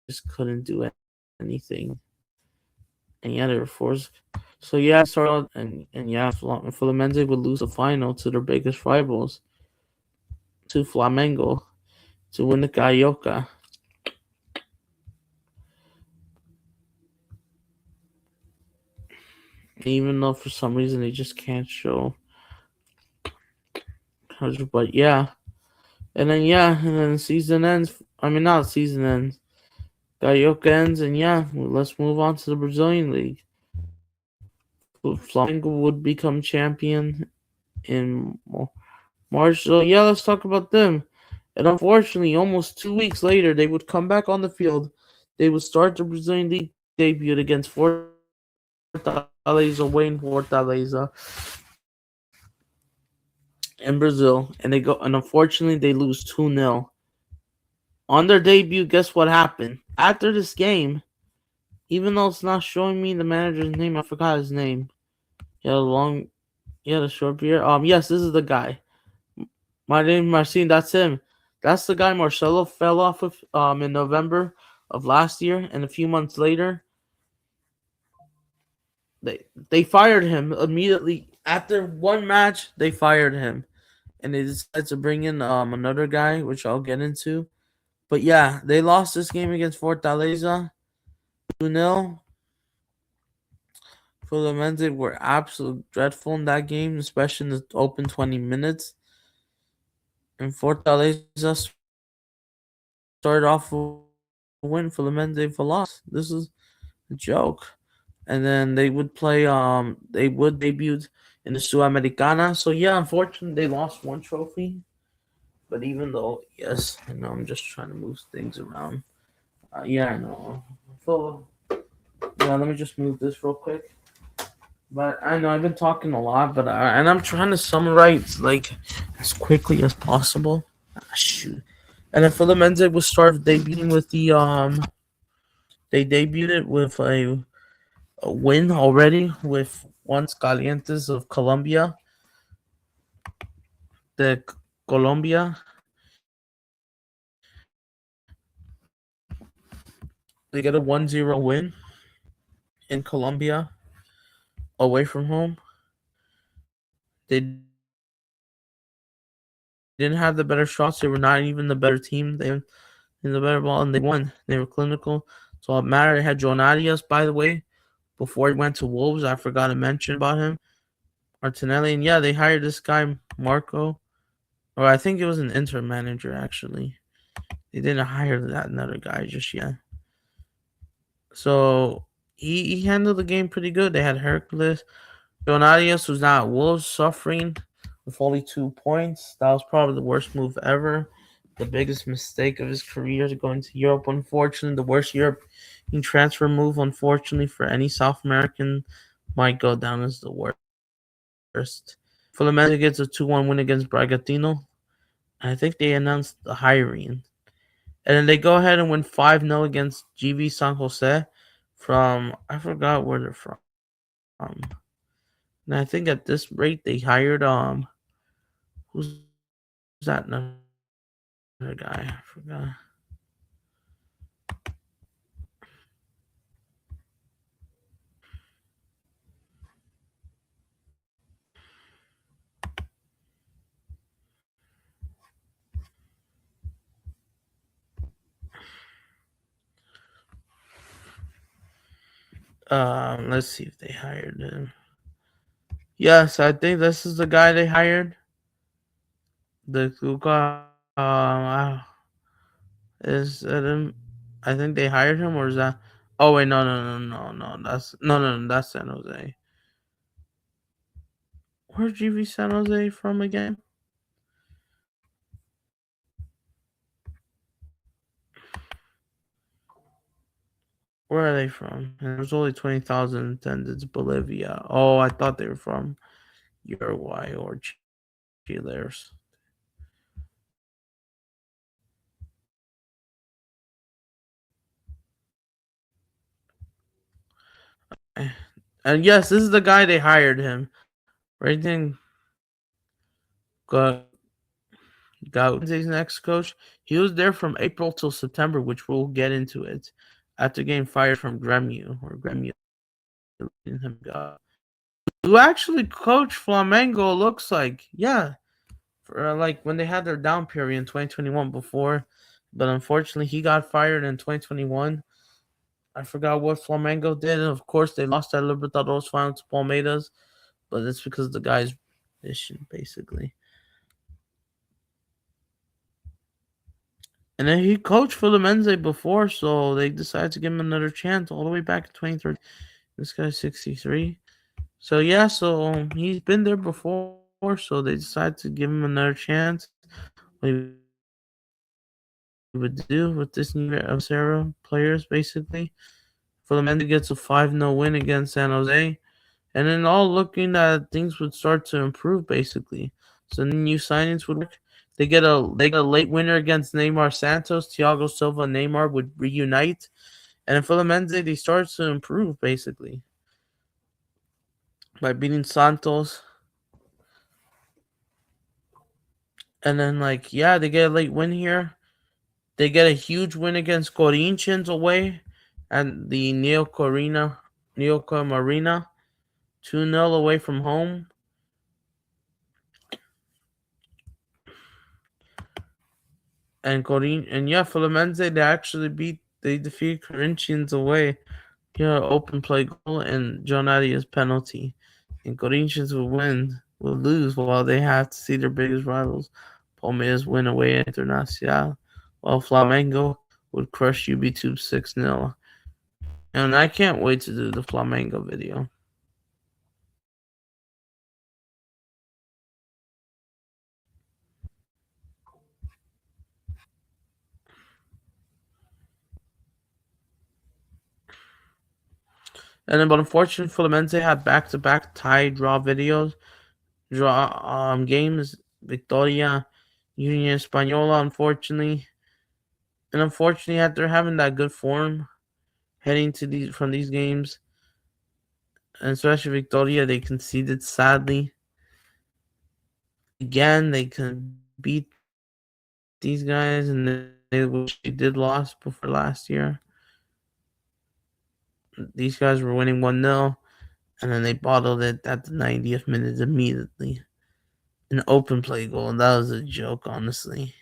just couldn't do anything. And yeah, they were forced. So yeah, it started out, and yeah, Fluminense would lose the final to their biggest rivals, to Flamengo, to win the Gaioka. Even though for some reason they just can't show. But yeah, and then season ends. I mean, not season ends. Gaioka ends, and yeah, let's move on to the Brazilian league. Flamengo would become champion in March. So yeah, let's talk about them. And unfortunately, almost 2 weeks later, they would come back on the field. They would start the Brazilian league debut against Fortaleza, Wayne Fortaleza in Brazil, and they go. And unfortunately, they lose 2-0 on their debut. Guess what happened after this game? Even though it's not showing me the manager's name, I forgot his name. He had a long, he had a short beard. Yes, this is the guy. My name Marcin. That's him. That's the guy Marcelo fell off with in November of last year, and a few months later, they fired him immediately after one match. They fired him, and they decided to bring in another guy, which I'll get into. But yeah, they lost this game against Fortaleza 2-0. Fluminense were absolutely dreadful in that game, especially in the open 20 minutes. And Fortaleza started off with a win. Fluminense lost. This is a joke. And then they would play. They would debut in the Sul-Americana. So yeah, unfortunately, they lost one trophy. But even though, yes, I know I'm just trying to move things around. Yeah, I know. So yeah, let me just move this real quick. But I know I've been talking a lot, and I'm trying to summarize like as quickly as possible. Shoot. And then for the men's, it was start debuting with they debuted it with a win already with Once Calientes of Colombia. The Colombia, they get a 1-0 win in Colombia away from home. They didn't have the better shots. They were not even the better team. They in the better ball, and they won. They were clinical. So it mattered. They had John Arias, by the way, before he went to Wolves. I forgot to mention about him. Martinelli, and yeah, they hired this guy Marco, or I think it was an interim manager actually. They didn't hire that another guy just yet. So he handled the game pretty good. They had Hercules, John Arias, who's now at Wolves, suffering with only 2 points. That was probably the worst move ever. The biggest mistake of his career is going to Europe, unfortunately. The worst European transfer move, unfortunately, for any South American might go down as the worst. Fluminense gets a 2-1 win against Bragantino. I think they announced the hiring. And then they go ahead and win 5-0 against GV San Jose from, I forgot where they're from. And I think at this rate they hired who's that another guy? I forgot. Let's see if they hired him. Yes, I think this is the guy they hired. The Kuka is it him? I think they hired him, or is that? Oh wait, no. No. That's San Jose. Where's GV San Jose from again? Where are they from? And there's only 20,000 attendance. Bolivia. Oh, I thought they were from Uruguay or Chile. And yes, this is the guy they hired him. Rating got Wednesday's next coach. He was there from April till September, which we'll get into it. After getting fired from Gremio letting him go. Who actually coached Flamengo looks like, yeah. For like when they had their down period in 2021 before, but unfortunately he got fired in 2021. I forgot what Flamengo did, and of course they lost that Libertadores final to Palmeiras, but it's because the guy's mission basically. And then he coached Fluminense before, so they decided to give him another chance all the way back in 2013. This guy's 63. So yeah, so he's been there before, so they decided to give him another chance. What he would do with this new Sarah players basically. Fluminense gets a 5-0 win against San Jose. And then all looking that things would start to improve basically. So new signings would work. They get a late winner against Neymar Santos. Thiago Silva and Neymar would reunite. And in Fluminense they start to improve basically. By beating Santos. And then like yeah, they get a late win here. They get a huge win against Corinthians away at the Neoca Marina. 2-0 away from home. And yeah, Fluminense they defeat Corinthians away. Yeah, open play goal and John Arias penalty. And Corinthians will lose while they have to see their biggest rivals. Palmeiras win away at Internacional, while Flamengo would crush UB2 6-0. And I can't wait to do the Flamengo video. And then, but unfortunately, Fluminense had back-to-back tie draw videos, games. Victoria, Union Española, unfortunately, and unfortunately, after having that good form heading to these games, and especially Victoria, they conceded sadly. Again, they can beat these guys, and which they did lost before last year. These guys were winning 1-0, and then they bottled it at the 90th minute immediately. An open play goal, and that was a joke, honestly,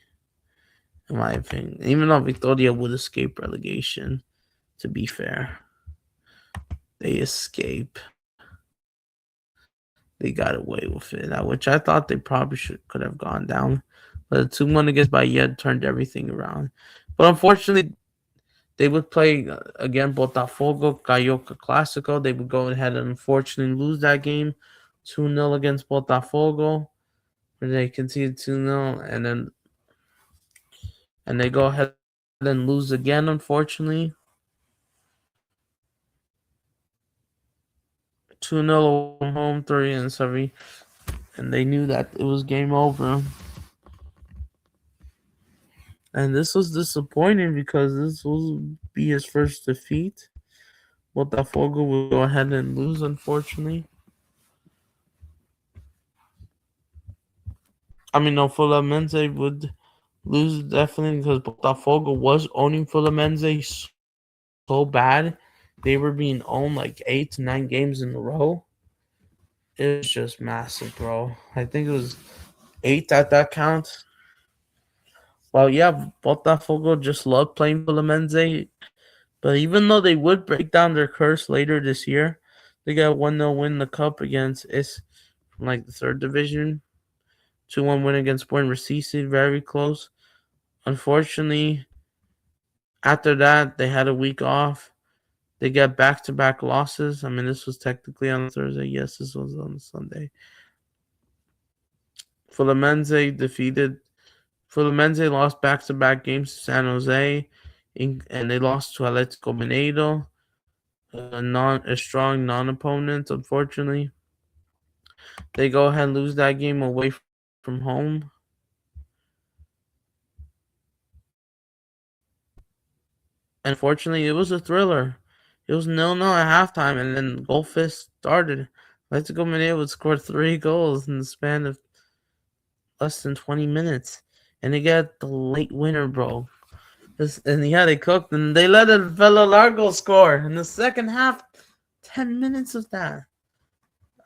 in my opinion. Even though Victoria would escape relegation, to be fair, they escape. They got away with it, which I thought they probably could have gone down. But 2-1 against Bahia turned everything around. But unfortunately, they would play again Botafogo, Carioca Clásico. They would go ahead and unfortunately lose that game 2-0 against Botafogo, where they conceded 2-0, and they go ahead and lose again, unfortunately. 2-0 home, 3-7, and they knew that it was game over. And this was disappointing because this will be his first defeat. Botafogo will go ahead and lose, unfortunately. I mean, no, Fluminense would lose definitely because Botafogo was owning Fluminense so bad. They were being owned like 8 to 9 games in a row. It was just massive, bro. I think it was 8 at that count. Well, yeah, Botafogo just loved playing Fluminense. But even though they would break down their curse later this year, They got 1-0 win in the cup against is from like the third division. 2-1 win against Sporting Recife, very close. Unfortunately, after that they had a week off. They got back-to-back losses. I mean, this was technically on Thursday. Yes, this was on Sunday. Fluminense defeated. Fluminense lost back-to-back games to San Jose, and they lost to Atletico Mineiro, a strong non-opponent. Unfortunately, they go ahead and lose that game away from home. And unfortunately, it was a thriller. It was 0-0 at halftime, and then goal fest started. Atletico Mineiro would score 3 goals in the span of less than 20 minutes. And they got the late winner, bro. And yeah, they cooked, and they let a fellow Largo score in the second half. 10 minutes of that.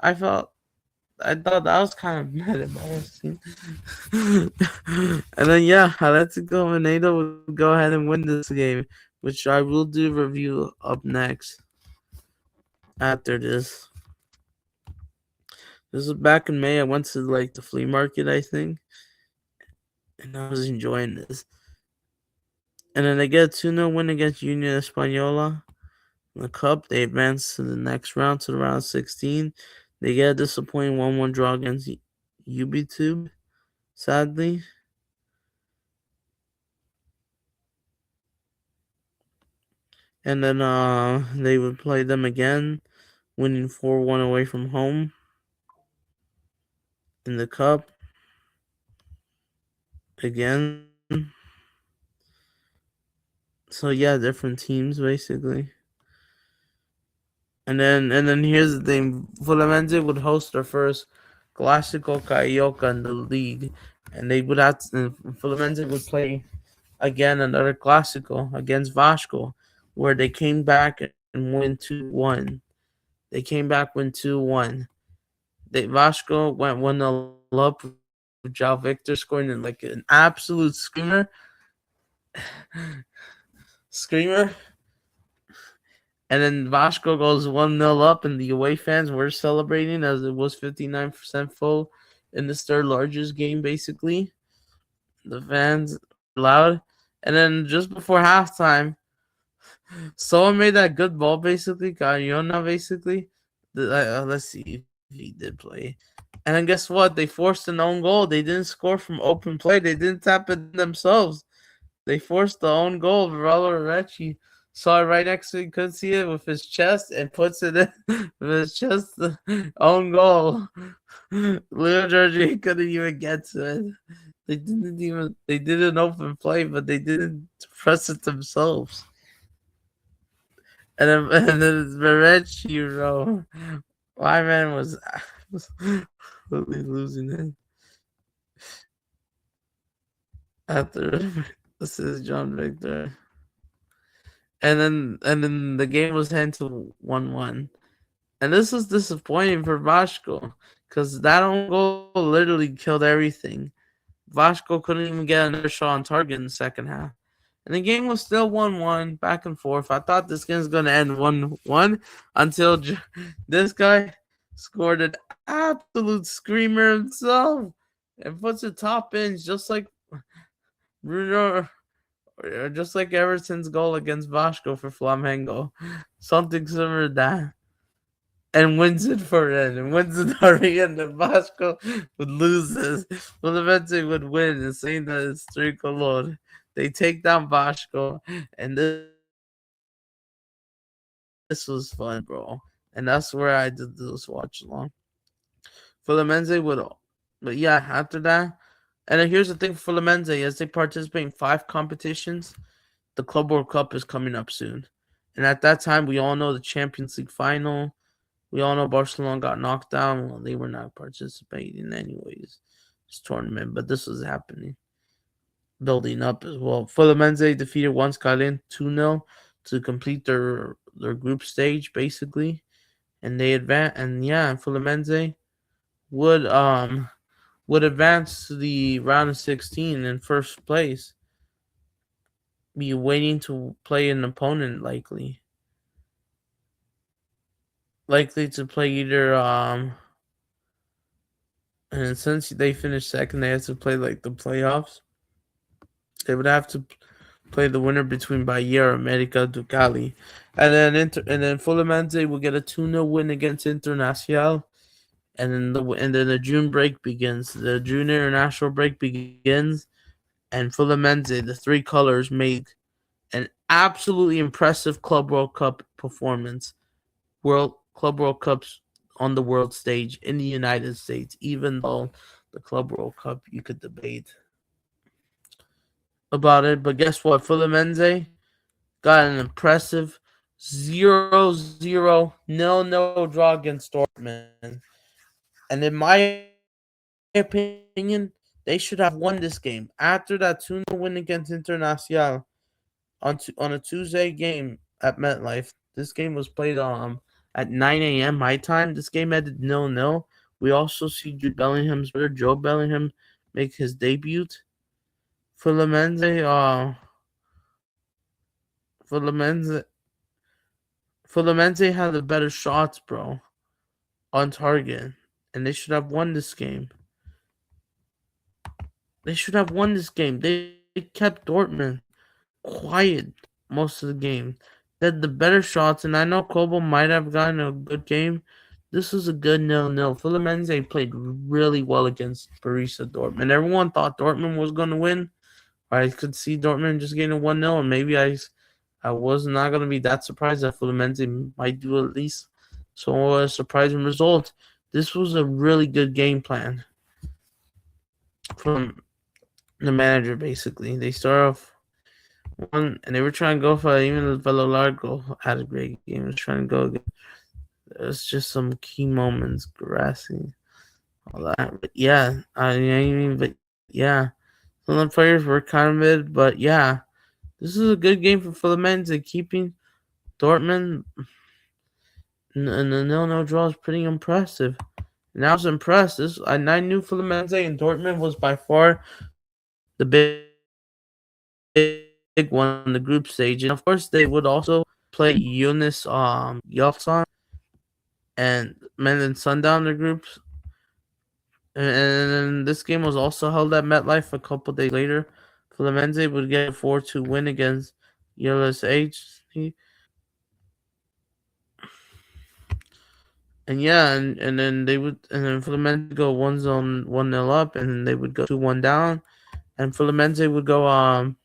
I thought that was kind of mad embarrassing. And then yeah, Atletico Mineiro would go ahead and win this game, which I will do review up next after this. This was back in May. I went to like the flea market, I think, and I was enjoying this. And then they get a 2-0 win against Union Española in the cup. They advance to the next round, to the round 16. They get a disappointing 1-1 draw against UB sadly. And then they would play them again, winning 4-1 away from home in the cup again. So yeah, different teams basically. And then here's the thing: Fluminense would host their first Clásico Carioca in the league, and they would have to, Fluminense would play again another Clásico against Vasco, where they came back and win 2-1. They came back win 2-1. Vasco went 1-0 up with João Victor scoring in like an absolute screamer. And then Vasco goes 1-0 up, and the away fans were celebrating as it was 59% full in this third largest game, basically. The fans were loud. And then just before halftime, someone made that good ball, basically. Cariona, basically. Let's see if he did play. And then guess what? They forced an own goal. They didn't score from open play. They didn't tap it themselves. They forced the own goal. Raul Recchi saw it right next to him, couldn't see it with his chest, and puts it in with his chest. The own goal. Leo Georgie couldn't even get to it. They did an open play, but they didn't press it themselves. And then Recchi, bro. My man was absolutely losing it. After this is John Victor. And then the game was heading to 1-1. And this was disappointing for Vasco, because that own goal literally killed everything. Vasco couldn't even get another shot on target in the second half. And the game was still 1-1, back and forth. I thought this game was going to end 1-1 until this guy scored an absolute screamer himself and puts a top in, just like Bruno, or just like Everton's goal against Vasco for Flamengo. Something similar to that. And wins it for it, and wins it already, and the Vasco would lose this. Fluminense would win, and saying that it's tricolor. They take down Vasco, and this was fun, bro. And that's where I did this watch along. Fluminense would, but yeah, after that, and then here's the thing for Fluminense: as they participate in 5 competitions, the Club World Cup is coming up soon. And at that time, we all know the Champions League final. We all know Barcelona got knocked down. Well, they were not participating anyways, this tournament, but this was happening, building up as well. Fluminense defeated Once Calais 2-0 to complete their group stage, basically. And they advance, and yeah, Fluminense would advance to the round of 16 in first place, be waiting to play an opponent likely. likely to play either and since they finished second, they have to play like the playoffs. They would have to play the winner between Bahia or America Ducali. And then Fluminense will get a 2-0 win against Internacional. And then the June break begins. The June international break begins, and Fluminense, the three colors, made an absolutely impressive Club World Cup performance. Club World Cups on the world stage in the United States, even though the Club World Cup you could debate about it. But guess what? Fluminense got an impressive 0-0 0-0 draw against Dortmund. And in my opinion, they should have won this game. After that 2-0 win against Internacional on a Tuesday game at MetLife. This game was played at 9 a.m. my time. This game ended 0-0. We also see Jude Bellingham's brother, Joe Bellingham, make his debut. Fluminense, Fluminense, Fluminense had the better shots, bro, on target, and they should have won this game. They kept Dortmund quiet most of the game. They had the better shots, and I know Kobo might have gotten a good game. This was a good 0-0. Fluminense played really well against Borussia Dortmund. Everyone thought Dortmund was going to win. I could see Dortmund just getting a 1-0, and maybe I was not going to be that surprised that Fluminense might do at least so a surprising result. This was a really good game plan from the manager, basically. They start off one, and they were trying to go for it. Even Velo Largo had a great game. He was trying to go again. There's just some key moments, Grassy, all that. But yeah, some of the players were kind of mid, but yeah, this is a good game for Fluminense. Keeping Dortmund and the 0-0 draw is pretty impressive. And I was impressed. I knew Fluminense and Dortmund was by far the big one in the group stage. And of course, they would also play Yunus Yeltsin and Menden Sundown in the groups. And this game was also held at MetLife a couple days later. Fluminense would get a 4-2 win against USH. And yeah, and then Fluminense go 1-0 up, and then they would go 2-1 down, and Fluminense would go and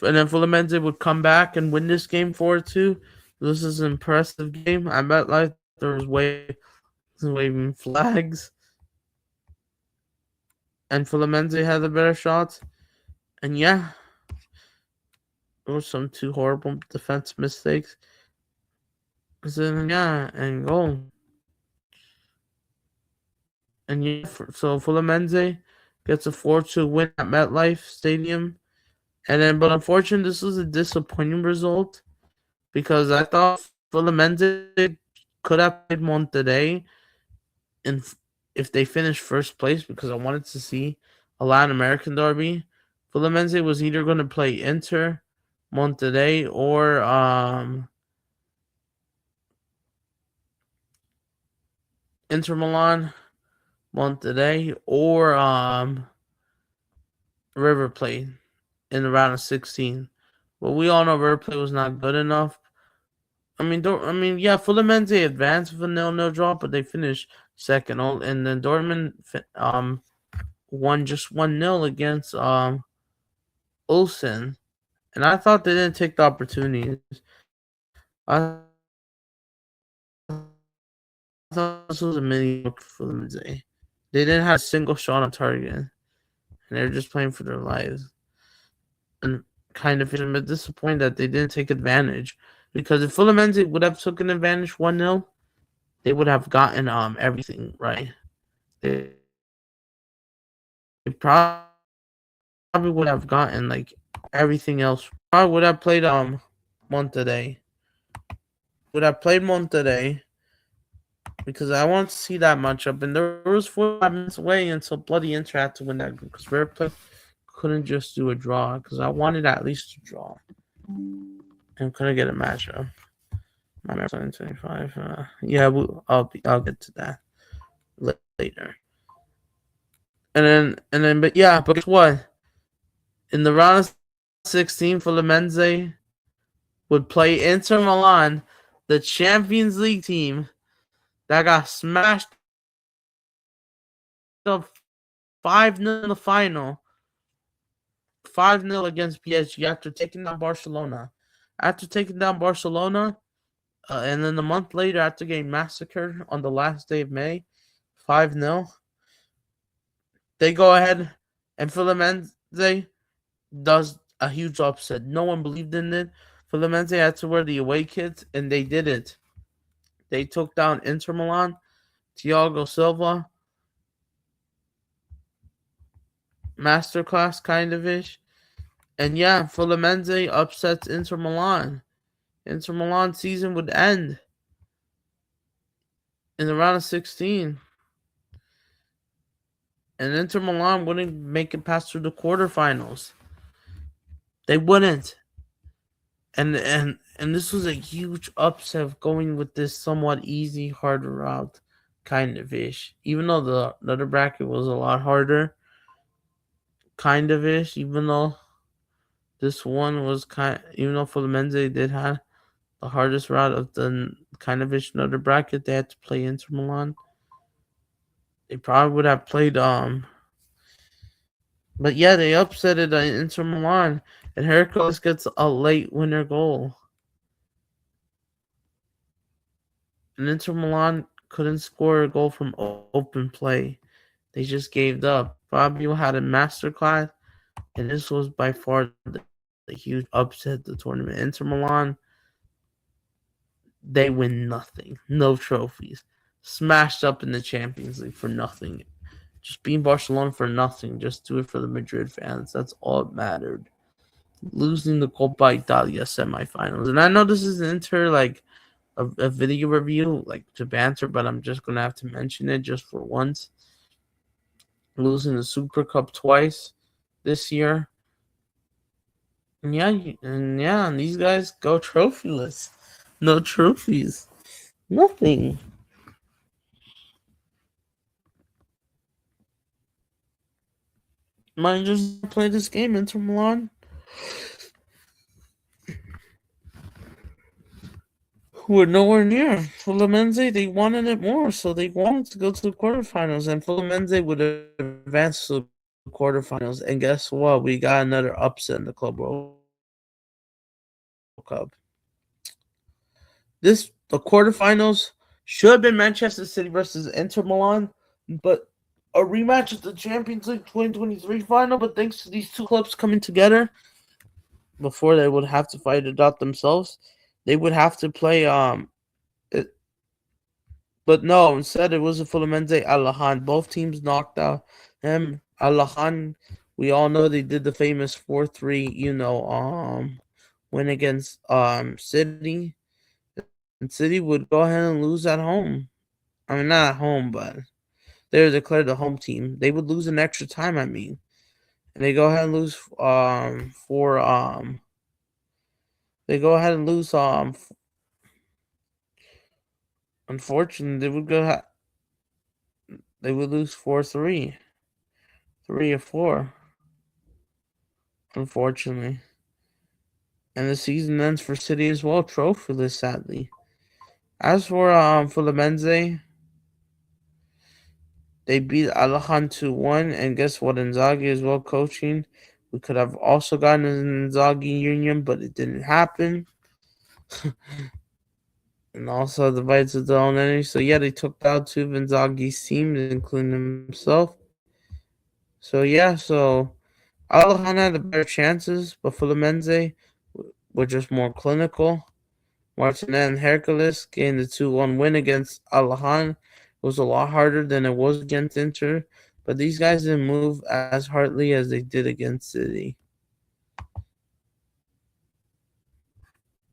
then Fluminense would come back and win this game 4-2. This is an impressive game. I bet like there was waving flags, and Fluminense had the better shots, and yeah, there was some two horrible defense mistakes. So yeah, and goal. And yeah, so Fluminense gets a 4-2 win at MetLife Stadium. But unfortunately, this was a disappointing result because I thought Fluminense could have played Monterrey if they finished first place, because I wanted to see a Latin American derby. Fluminense was either going to play Inter, Monterrey, or Inter Milan, Monterrey, or River Plate in the round of 16. But we all know River Plate was not good enough. Fluminense advanced with a 0-0 draw, but they finished second. And then Dortmund won just 1-0 against Ulsan. And I thought they didn't take the opportunities. I thought this was a mini for Fluminense. They didn't have a single shot on target, and they were just playing for their lives. And kind of a bit disappointed that they didn't take advantage, because if Fluminense would have taken advantage 1-0, they would have gotten everything right. They probably would have gotten like everything else. Probably would have played Monterrey. Would have played Monterrey because I want to see that matchup. And there was 45 minutes away until bloody Inter had to win that group, because River Plate couldn't just do a draw, because I wanted at least a draw and couldn't get a matchup. My 2025. Yeah, I'll get to that later. But yeah, but guess what? In the round of 16, Fluminense would play Inter Milan, the Champions League team that got smashed up 5-0 in the final. 5-0 against PSG after taking down Barcelona. After taking down Barcelona, and then a month later, after getting massacred on the last day of May, 5-0, they go ahead and Fluminense does a huge upset. No one believed in it. Fluminense had to wear the away kits, and they did it. They took down Inter Milan, Thiago Silva, masterclass kind of ish. And yeah, Fluminense upsets Inter Milan. Inter Milan season would end in the round of 16. And Inter Milan wouldn't make it past through the quarterfinals. They wouldn't. And this was a huge upset going with this somewhat easy, harder route kind of ish. Even though the other bracket was a lot harder, kind of ish, even though this one was even though Fluminense did have the hardest route of the kind of ish another bracket, they had to play Inter Milan. They probably would have played but yeah, they upset it Inter Milan, and Hercules gets a late winner goal. And Inter Milan couldn't score a goal from open play. They just gave up. Fabio had a masterclass, and this was by far the huge upset of the tournament. Inter Milan, they win nothing. No trophies. Smashed up in the Champions League for nothing. Just being Barcelona for nothing. Just do it for the Madrid fans. That's all that mattered. Losing the Copa Italia semifinals. And I know this is Inter, like, a video review, like, to banter, but I'm just going to have to mention it just for once. Losing the Super Cup twice this year. And and these guys go trophyless. No trophies. Nothing. Might just play this game, Inter Milan. We're nowhere near. Fluminense, they wanted it more, so they wanted to go to the quarterfinals, and Fluminense would advance to the quarterfinals. And guess what? We got another upset in the Club World Cup. The quarterfinals should have been Manchester City versus Inter Milan, but a rematch of the Champions League 2023 final. But thanks to these two clubs coming together, before they would have to fight it out themselves, they would have to play but no, instead it was a Fluminense Alahan. Both teams knocked out him. Alahan, we all know they did the famous 4-3, win against City. And City would go ahead and lose at home. I mean, not at home, but they were declared the home team. They would lose in extra time, I mean. And they go ahead and lose they go ahead and lose unfortunately they would lose 4-3. 3 or 4. Unfortunately. And the season ends for City as well, trophyless, sadly. As for Fluminense, they beat Alahan 2-1, and guess what? Inzaghi as well coaching. We could have also gotten an Inzaghi union, but it didn't happen. And also the Bites of their own energy. So yeah, they took out two of Inzaghi's teams, including himself. So Alahan had the better chances, but Fluminense were just more clinical. Martinet and Hercules gained the 2-1 win against Alahan. It was a lot harder than it was against Inter, but these guys didn't move as hardly as they did against City.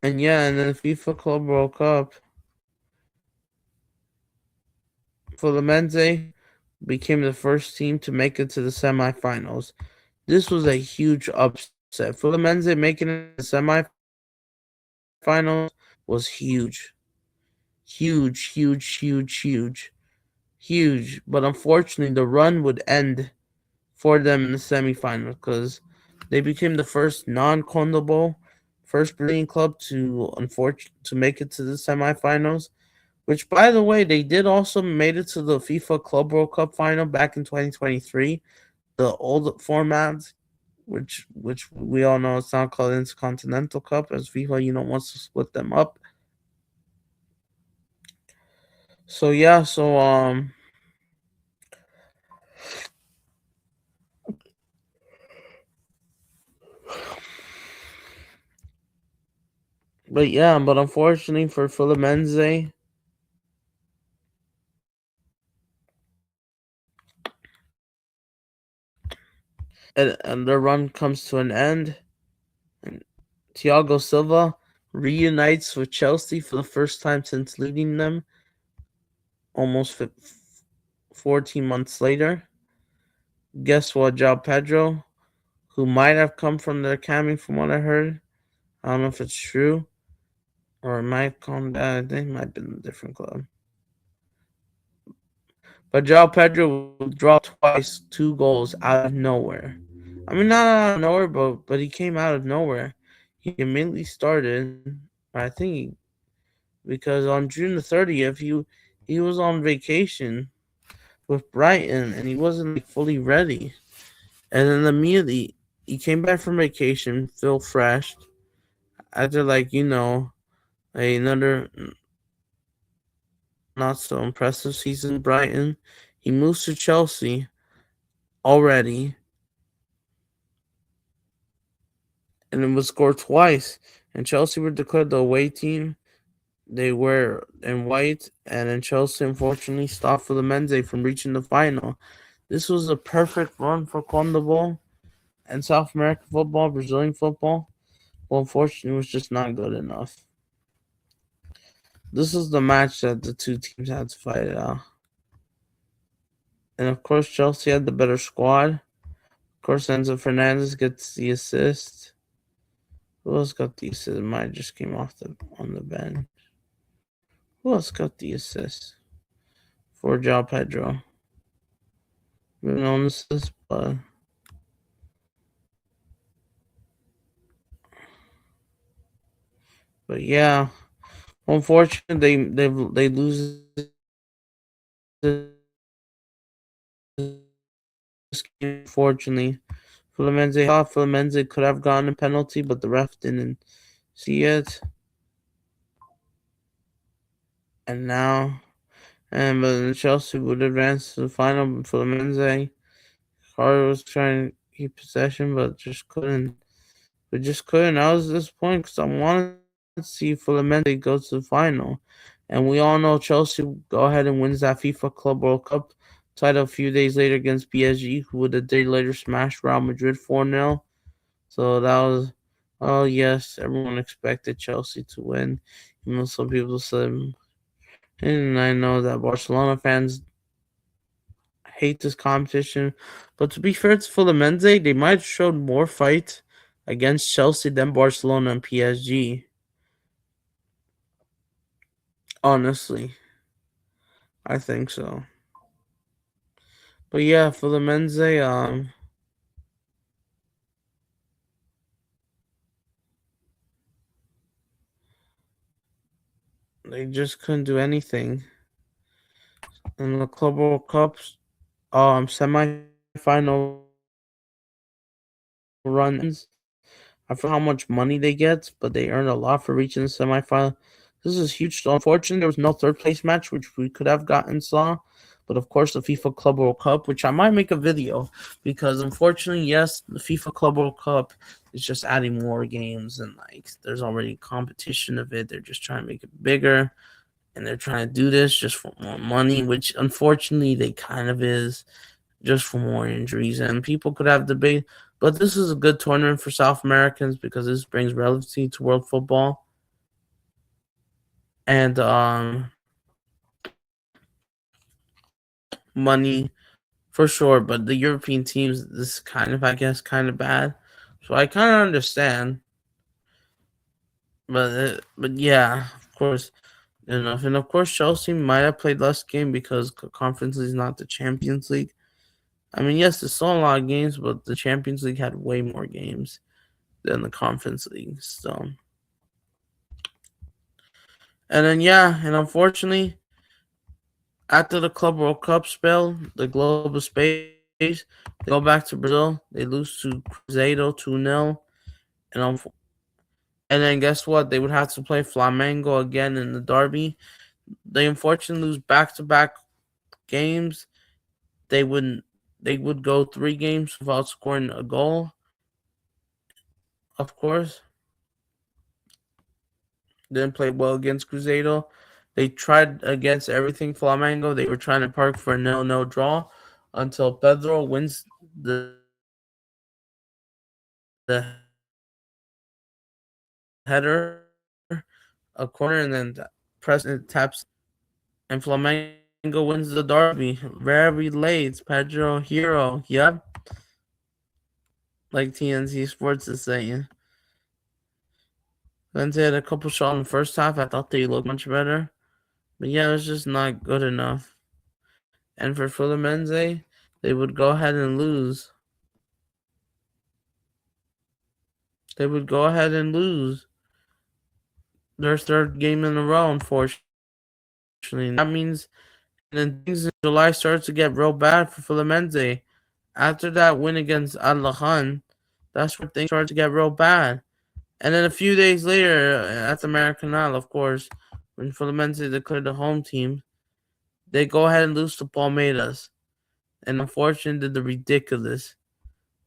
And yeah, and then the FIFA Club World Cup, Fluminense became the first team to make it to the semifinals. This was a huge upset. Fluminense making it to the semifinals was huge. Huge, huge, huge, huge, huge. But unfortunately, the run would end for them in the semifinals because they became the first non-condable, first Brazilian club to make it to the semifinals. Which, by the way, they did also made it to the FIFA Club World Cup final back in 2023, the old format, which we all know it's now called Intercontinental Cup, as FIFA wants to split them up. So yeah, but unfortunately for Fluminense, and their run comes to an end. And Thiago Silva reunites with Chelsea for the first time since leading them almost 14 months later. Guess what? João Pedro, who might have come from their academy from what I heard. I don't know if it's true. Or it might come down. I think it might have been a different club. But João Pedro would draw twice, 2 goals out of nowhere. I mean, not out of nowhere, but he came out of nowhere. He immediately started. I think because on June the 30th, he was on vacation with Brighton and he wasn't like fully ready. And then immediately he came back from vacation, feel fresh after another not so impressive season in Brighton. He moves to Chelsea already and it was scored twice. And Chelsea were declared the away team. They were in white, and then Chelsea unfortunately stopped for the Menze from reaching the final. This was a perfect run for Condebol and South American football, Brazilian football. Well, unfortunately, it was just not good enough. This is the match that the two teams had to fight it out. And of course, Chelsea had the better squad. Of course, Enzo Fernandez gets the assist. Who else got the assist? Mine just came off on the bench. Who else got the assist for João Pedro? Been on assist, but yeah, unfortunately, they lose this game. Unfortunately, Fluminense could have gotten a penalty, but the ref didn't see it. And now, but Chelsea would advance to the final. But Fluminense, Carter was trying to keep possession, but just couldn't. But just couldn't. I was disappointed because I wanted to see Fluminense go to the final. And we all know Chelsea go ahead and wins that FIFA Club World Cup title a few days later against PSG, who would a day later smash Real Madrid 4-0. So that was, oh yes, everyone expected Chelsea to win. Some people said, and I know that Barcelona fans hate this competition. But to be fair to Fluminense, they might have showed more fight against Chelsea than Barcelona and PSG. Honestly, I think so. But yeah, Fluminense, they just couldn't do anything in the Club World Cups. Semi-final runs. I forgot how much money they get, but they earned a lot for reaching the semifinal. This is huge. So unfortunately, there was no third place match, which we could have gotten saw. But of course, the FIFA Club World Cup, which I might make a video because unfortunately, yes, the FIFA Club World Cup is just adding more games and there's already competition of it. They're just trying to make it bigger and they're trying to do this just for more money, which unfortunately they kind of is just for more injuries. And people could have debate, but this is a good tournament for South Americans because this brings relevancy to world football. And money for sure, but the European teams, this is kind of, I guess, kind of bad. So I kind of understand, but yeah, of course. And of course, Chelsea might have played less game because Conference League is not the Champions League. I mean, yes, there's still a lot of games, but the Champions League had way more games than the Conference League. So, and then yeah, and unfortunately, after the Club World Cup spell, the globe of space, they go back to Brazil. They lose to Cruzeiro 2-0. And, and then guess what? They would have to play Flamengo again in the derby. They unfortunately lose back-to-back games. They would they would go 3 games without scoring a goal. Of course, didn't play well against Cruzeiro. They tried against everything Flamengo. They were trying to park for a 0-0 draw until Pedro wins the header, a corner, and then President taps, and Flamengo wins the derby. Very late, Pedro hero. Yep, like TNT Sports is saying. Then they had a couple shots in the first half. I thought they looked much better. But yeah, it was just not good enough. And for Fluminense, they would go ahead and lose. They would go ahead and lose their third game in a row, unfortunately. That means then things in July starts to get real bad for Fluminense. After that win against Al-Lahan, that's where things start to get real bad. And then a few days later, at the Maracanã, of course, when Fluminense declared the home team, they go ahead and lose to Palmeiras. And unfortunately did the ridiculous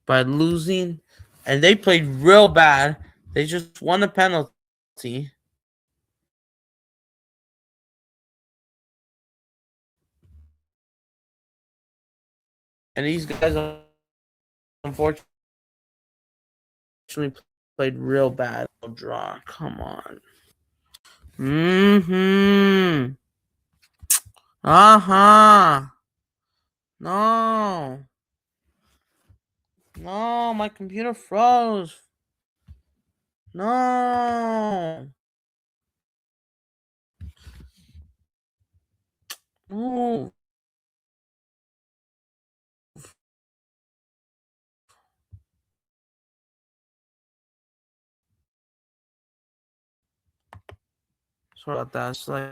by losing. And they played real bad. They just won a penalty. And these guys unfortunately played real bad. Draw. Come on. Mm-hmm. Uh-huh. No. No, my computer froze. No. Move. Sorry about that. It's like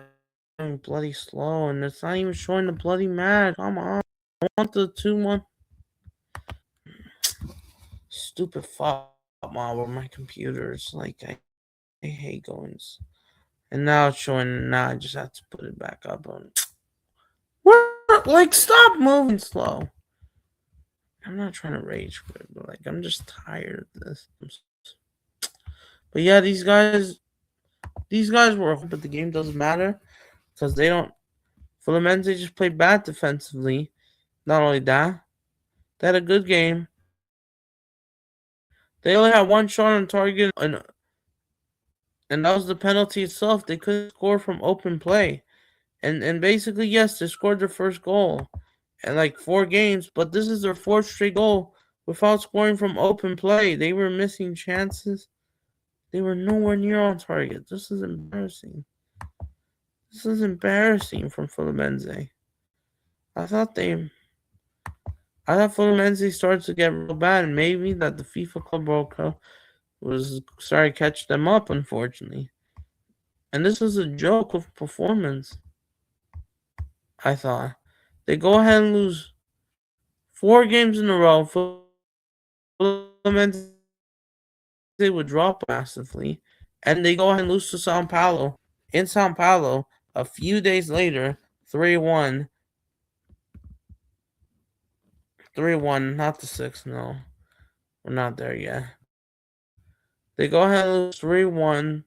bloody slow, and it's not even showing the bloody match. Come on. I want the 2-1. Stupid fault mob with my computer. It's like I hate going. And now it's showing. Now I just have to put it back up on. What? Like, stop moving slow. I'm not trying to rage quit, but like I'm just tired of this. But yeah, these guys were, but the game doesn't matter because they don't. Fluminense just played bad defensively. Not only that, they had a good game. They only had one shot on target, and that was the penalty itself. They couldn't score from open play. And basically, yes, they scored their first goal in like 4 games, but this is their fourth straight goal without scoring from open play. They were missing chances. They were nowhere near on target. This is embarrassing. This is embarrassing from Fluminense. I thought Fluminense started to get real bad, and maybe that the FIFA Club World Cup was starting to catch them up, unfortunately. And this was a joke of performance. I thought they go ahead and lose 4 games in a row. Fluminense would drop massively, and they go ahead and lose to Sao Paulo in Sao Paulo a few days later, 3-1. 3-1, not the 6. No, we're not there yet. They go ahead and lose 3-1.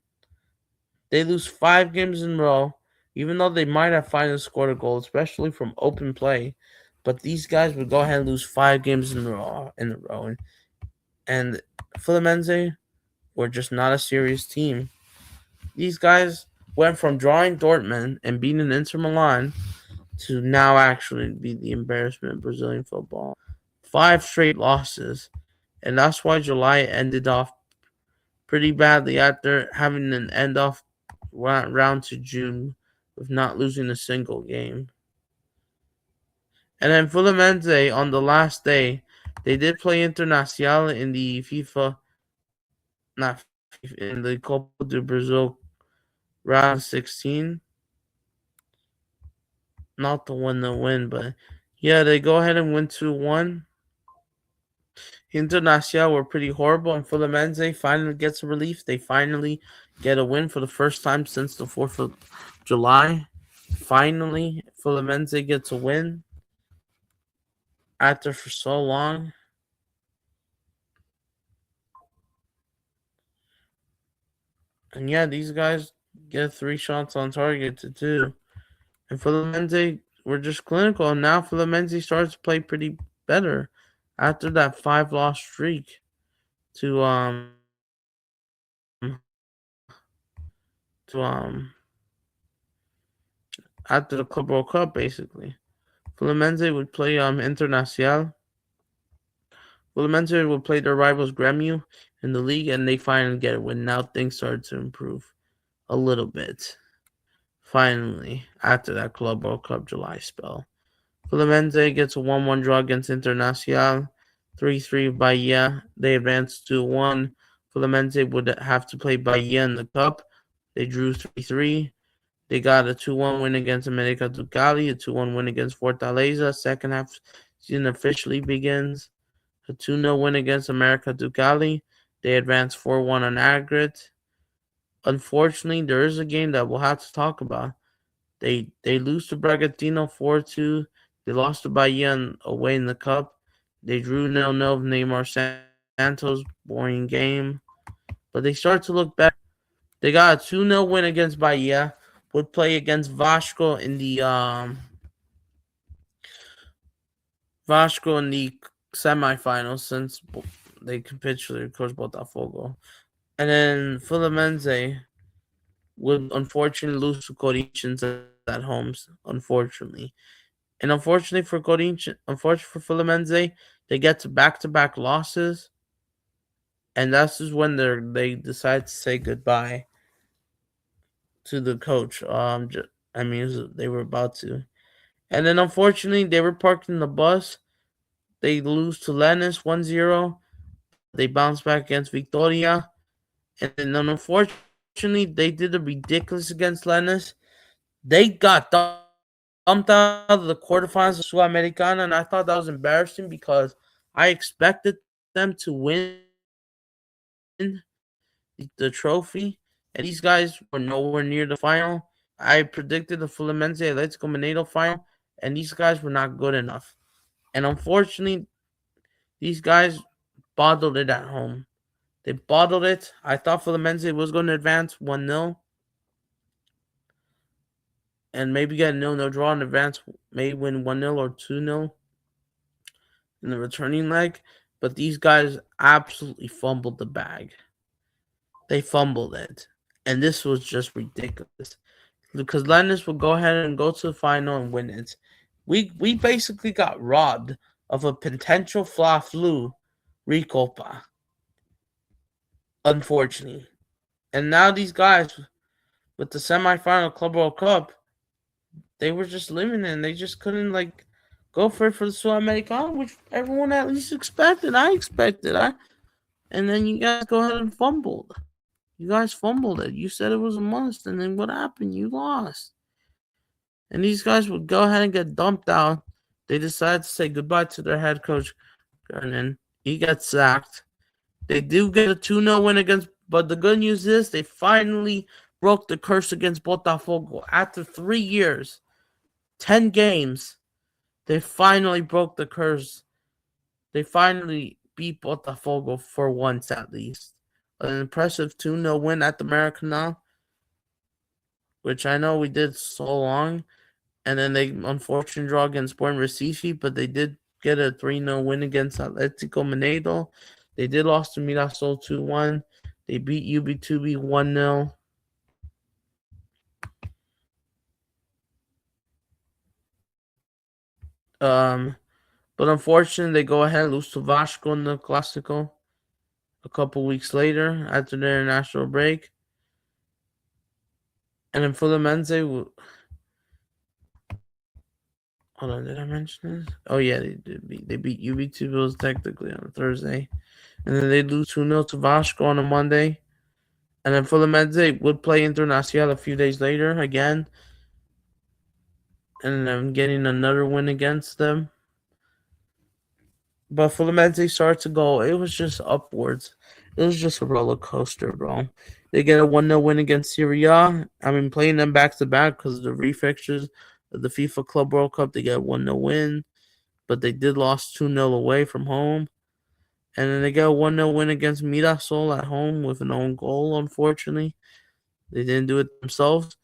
They lose 5 games in a row, even though they might have finally scored a goal, especially from open play. But these guys would go ahead and lose 5 games in a row. And Fluminense were just not a serious team. These guys went from drawing Dortmund and beating Inter Milan to now actually be the embarrassment of Brazilian football. 5 straight losses. And that's why July ended off pretty badly after having an end off round to June with not losing a single game. And then Fluminense on the last day, they did play Internacional in the FIFA, not FIFA, in the Copa do Brazil round 16. Not the one to win, but yeah, they go ahead and win 2-1. Internacional were pretty horrible, and Fluminense finally gets a relief. They finally get a win for the first time since the 4th of July. Finally, Fluminense gets a win after for so long. And yeah, these guys get 3 shots on target to 2. And Fluminense were just clinical, and now Fluminense starts to play pretty better after that 5-loss streak to after the Club World Cup, basically. Fluminense would play Internacional. Fluminense would play their rivals Grêmio in the league, and they finally get a win. Now things started to improve a little bit. Finally, after that Club World Cup July spell. Fluminense gets a 1-1 draw against Internacional. 3-3 Bahia. They advance 2-1. Fluminense would have to play Bahia in the cup. They drew 3-3. They got a 2-1 win against America do Cali, a 2-1 win against Fortaleza. Second half season officially begins. A 2-0 win against America do Cali. They advance 4-1 on aggregate. Unfortunately, there is a game that we'll have to talk about. They lose to Bragantino 4-2. They lost to Bahia away in the cup. They drew 0-0 with Neymar Santos. Boring game. But they start to look better. They got a 2-0 win against Bahia. Would play against Vasco in the semifinals since they capitulated Coach Botafogo. And then Fluminense would unfortunately lose to Corinthians at home, unfortunately. And unfortunately for Fluminense, they get to back-to-back losses. And that's just when they decide to say goodbye to the coach. They were about to. And then unfortunately, they were parked in the bus. They lose to Lanús 1-0. They bounce back against Victoria. And then unfortunately, they did a ridiculous against Lanús. They got dumped out of the quarterfinals of Sul-Americana, and I thought that was embarrassing because I expected them to win the trophy, and these guys were nowhere near the final. I predicted the Fluminense Atlético Mineiro final, and these guys were not good enough. And unfortunately, these guys bottled it at home. They bottled it. I thought Fluminense was going to advance 1-0 and maybe get a 0-0 draw in advance, maybe win 1-0 or 2-0 in the returning leg. But these guys absolutely fumbled the bag. They fumbled it. And this was just ridiculous. Because Lanús would go ahead and go to the final and win it. We basically got robbed of a potential fla-flu Recopa. Unfortunately. And now these guys, with the semifinal Club World Cup, they were just living in. They just couldn't go for it for the Sul-Americana, which everyone at least expected. I expected. And then you guys go ahead and fumbled. You guys fumbled it. You said it was a must, and then what happened? You lost. And these guys would go ahead and get dumped out. They decided to say goodbye to their head coach, Gernan. He gets sacked. They do get a 2-0 win against, but the good news is they finally broke the curse against Botafogo. After 3 years, 10 games, they finally broke the curse. They finally beat Botafogo for once at least. An impressive 2-0 win at the Maracanã, which I know we did so long. And then they unfortunately draw against Sporting Recife, but they did get a 3-0 win against Atlético Mineiro. They did lose to Mirassol 2-1. They beat UB2B 1-0. But unfortunately, they go ahead and lose to Vasco in the Clásico a couple weeks later after their international break. And then Fluminense Hold on, did I mention this? Oh yeah, they beat UB2 Bills technically on Thursday, and then they lose 2-0 to Vasco on a Monday, and then Fluminense would play Internacional a few days later again, and I'm getting another win against them. But Fluminense started to go. It was just upwards. It was just a roller coaster, bro. They get a 1-0 win against Syria. I mean, playing them back to back because of the refixtures of the FIFA Club World Cup. They get a 1-0 win, but they did lost 2-0 away from home. And then they get a 1-0 win against Mirasol at home with an own goal, unfortunately. They didn't do it themselves.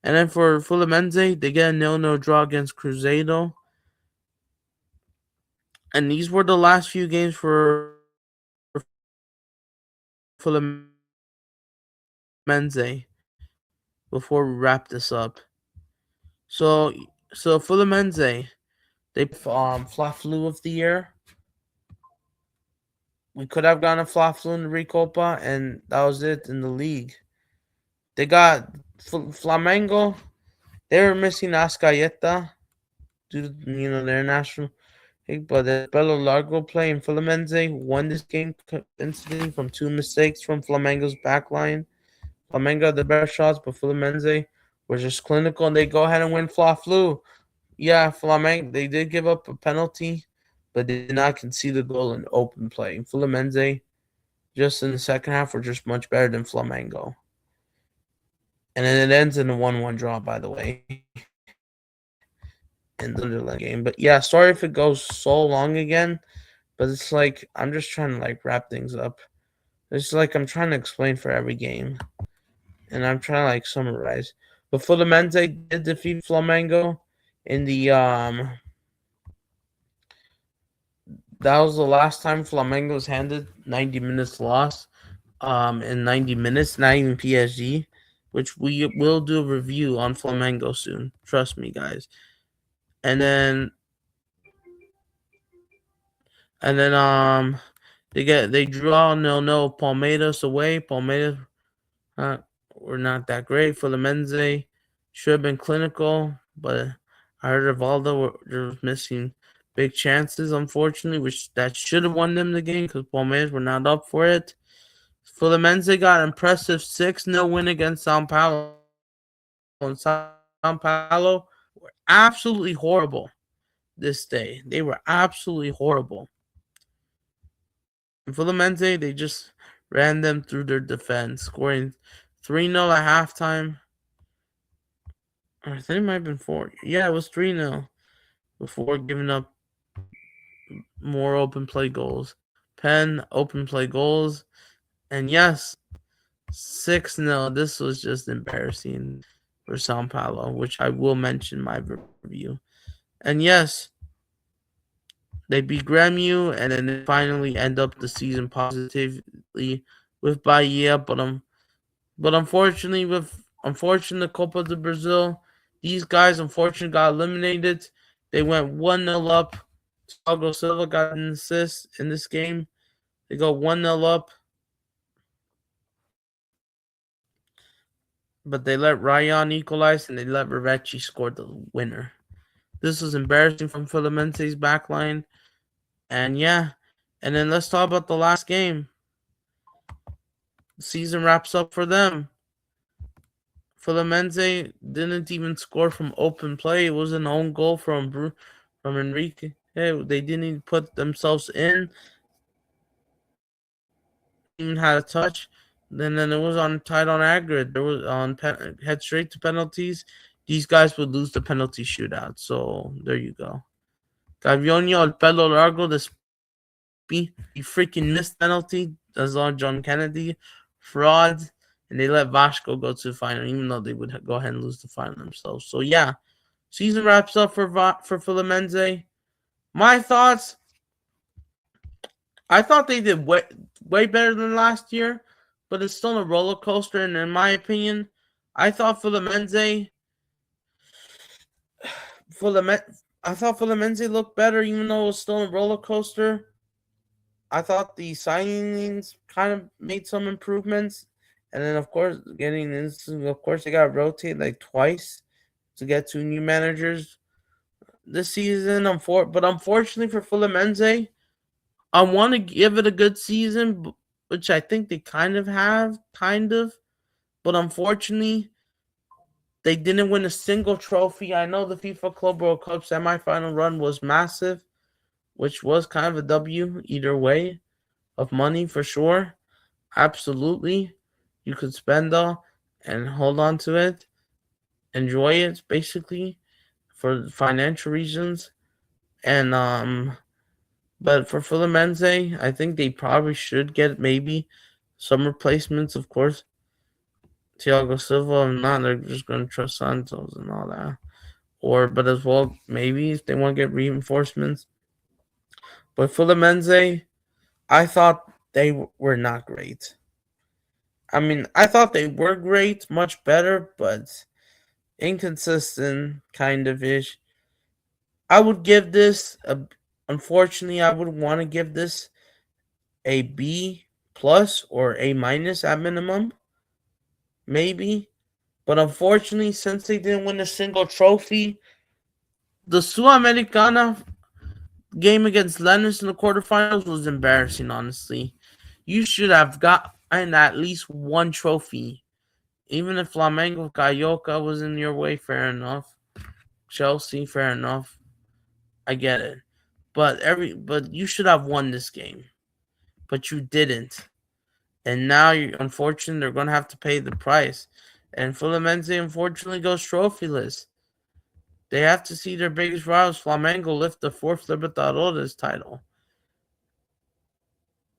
And then for Fluminense, they get a 0-0 draw against Cruzeiro. And these were the last few games for Fluminense before we wrap this up. So Fluminense, they Fla Flu of the year. We could have gotten a Fla Flu in the Recopa, and that was it in the league. They got Flamengo. They were missing Ascayeta due to their national. But the Belo Largo playing Fluminense won this game instantly from two mistakes from Flamengo's backline. Flamengo had the better shots, but Fluminense were just clinical, and they go ahead and win Fla Flu. Yeah, Flamengo, they did give up a penalty, but they did not concede a goal in open play. Fluminense, just in the second half, were just much better than Flamengo. And then it ends in a 1-1 draw, by the way, in the Sunderland game. But yeah, sorry if it goes so long again, but it's like I'm just trying to like wrap things up. It's like I'm trying to explain for every game, and I'm trying to like summarize. But Fluminense did defeat Flamengo in the that was the last time Flamengo was handed 90 minutes loss in 90 minutes, not even PSG, which we will do a review on Flamengo soon. Trust me, guys. And then they draw 0-0 Palmeiras away. Palmeiras were not that great. Fluminense should have been clinical, but I heard Rivaldo were missing big chances, unfortunately, which that should have won them the game because Palmeiras were not up for it. Fluminense got an impressive 6-0 win against Sao Paulo. And Sao Paulo were absolutely horrible this day. They were absolutely horrible. And Fluminense, they just ran them through their defense, scoring 3-0 at halftime. Or I think it might have been 4. Yeah, it was 3-0 before giving up more open play goals. Penn, open play goals. And yes, 6-0. This was just embarrassing for Sao Paulo, which I will mention in my review. And yes, they beat Grêmio, and then they finally end up the season positively with Bahia. But unfortunately, Copa do Brazil, these guys unfortunately got eliminated. They went 1-0 up. Thiago Silva got an assist in this game. They go 1-0 up. But they let Ryan equalize, and they let Rivechi score the winner. This was embarrassing from Fluminense's backline. And yeah, and then let's talk about the last game. The season wraps up for them. Fluminense didn't even score from open play. It was an own goal from Enrique. Hey, they didn't even put themselves in. Even had a touch. Then it was on tied on aggregate. There was on head straight to penalties. These guys would lose the penalty shootout. So there you go. Gavionio El Pelo Largo, he freaking missed penalty. That's on John Kennedy. Fraud. And they let Vasco go to the final, even though they would go ahead and lose the final themselves. So yeah, season wraps up for Fluminense. My thoughts, I thought they did way better than last year, but it's still a roller coaster. And in my opinion, I thought Fluminense looked better, even though it was still a roller coaster. I thought the signings kind of made some improvements, and then of course they got to rotate like twice to get 2 new managers. this season. But unfortunately for Fluminense, I want to give it a good season, which I think they kind of have, But unfortunately, they didn't win a single trophy. I know the FIFA Club World Cup semifinal run was massive, which was kind of a W either way of money for sure. Absolutely. You could spend all and hold on to it, enjoy it basically for financial reasons. And but for Fluminense, I think they probably should get maybe some replacements, of course. Thiago Silva, if not, they're just going to trust Santos and all that. But as well, maybe if they want to get reinforcements. But Fluminense, I thought they were not great. I mean, I thought they were great, much better, but inconsistent kind of ish. I would give this unfortunately, I would want to give this a B plus or A minus at minimum, maybe. But unfortunately, since they didn't win a single trophy, the Sudamericana game against Lanús in the quarterfinals was embarrassing, honestly. You should have gotten at least one trophy. Even if Flamengo Carioca was in your way, fair enough. Chelsea, fair enough. I get it. But you should have won this game. But you didn't. And now, unfortunately, they're going to have to pay the price. And Fluminense, unfortunately, goes trophyless. They have to see their biggest rivals, Flamengo, lift the fourth Libertadores title.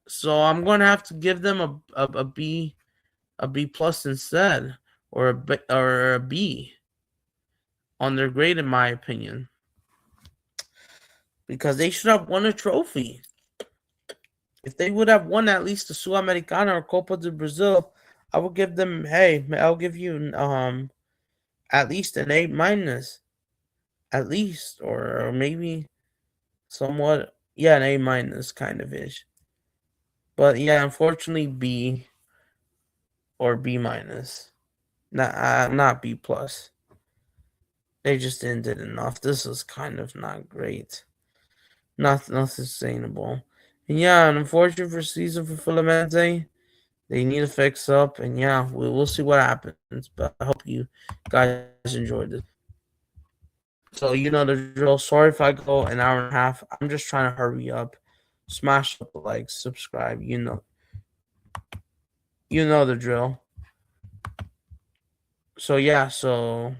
So I'm going to have to give them a B plus instead, or a B on their grade, in my opinion, because they should have won a trophy. If they would have won at least the Sul-Americana or Copa do Brazil, I would give them. Hey, I'll give you at least an A minus, at least, or maybe somewhat. Yeah, an A minus kind of ish. But yeah, unfortunately, B or B minus, not B plus. They just didn't do enough. This was kind of not great, not sustainable. And yeah, an unfortunate for season for Fluminense. They need to fix up, and yeah, we'll see what happens. But I hope you guys enjoyed this. So you know the drill. Sorry if I go an hour and a half. I'm just trying to hurry up. Smash up the like, subscribe. You know the drill. So yeah, so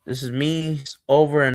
this is me over and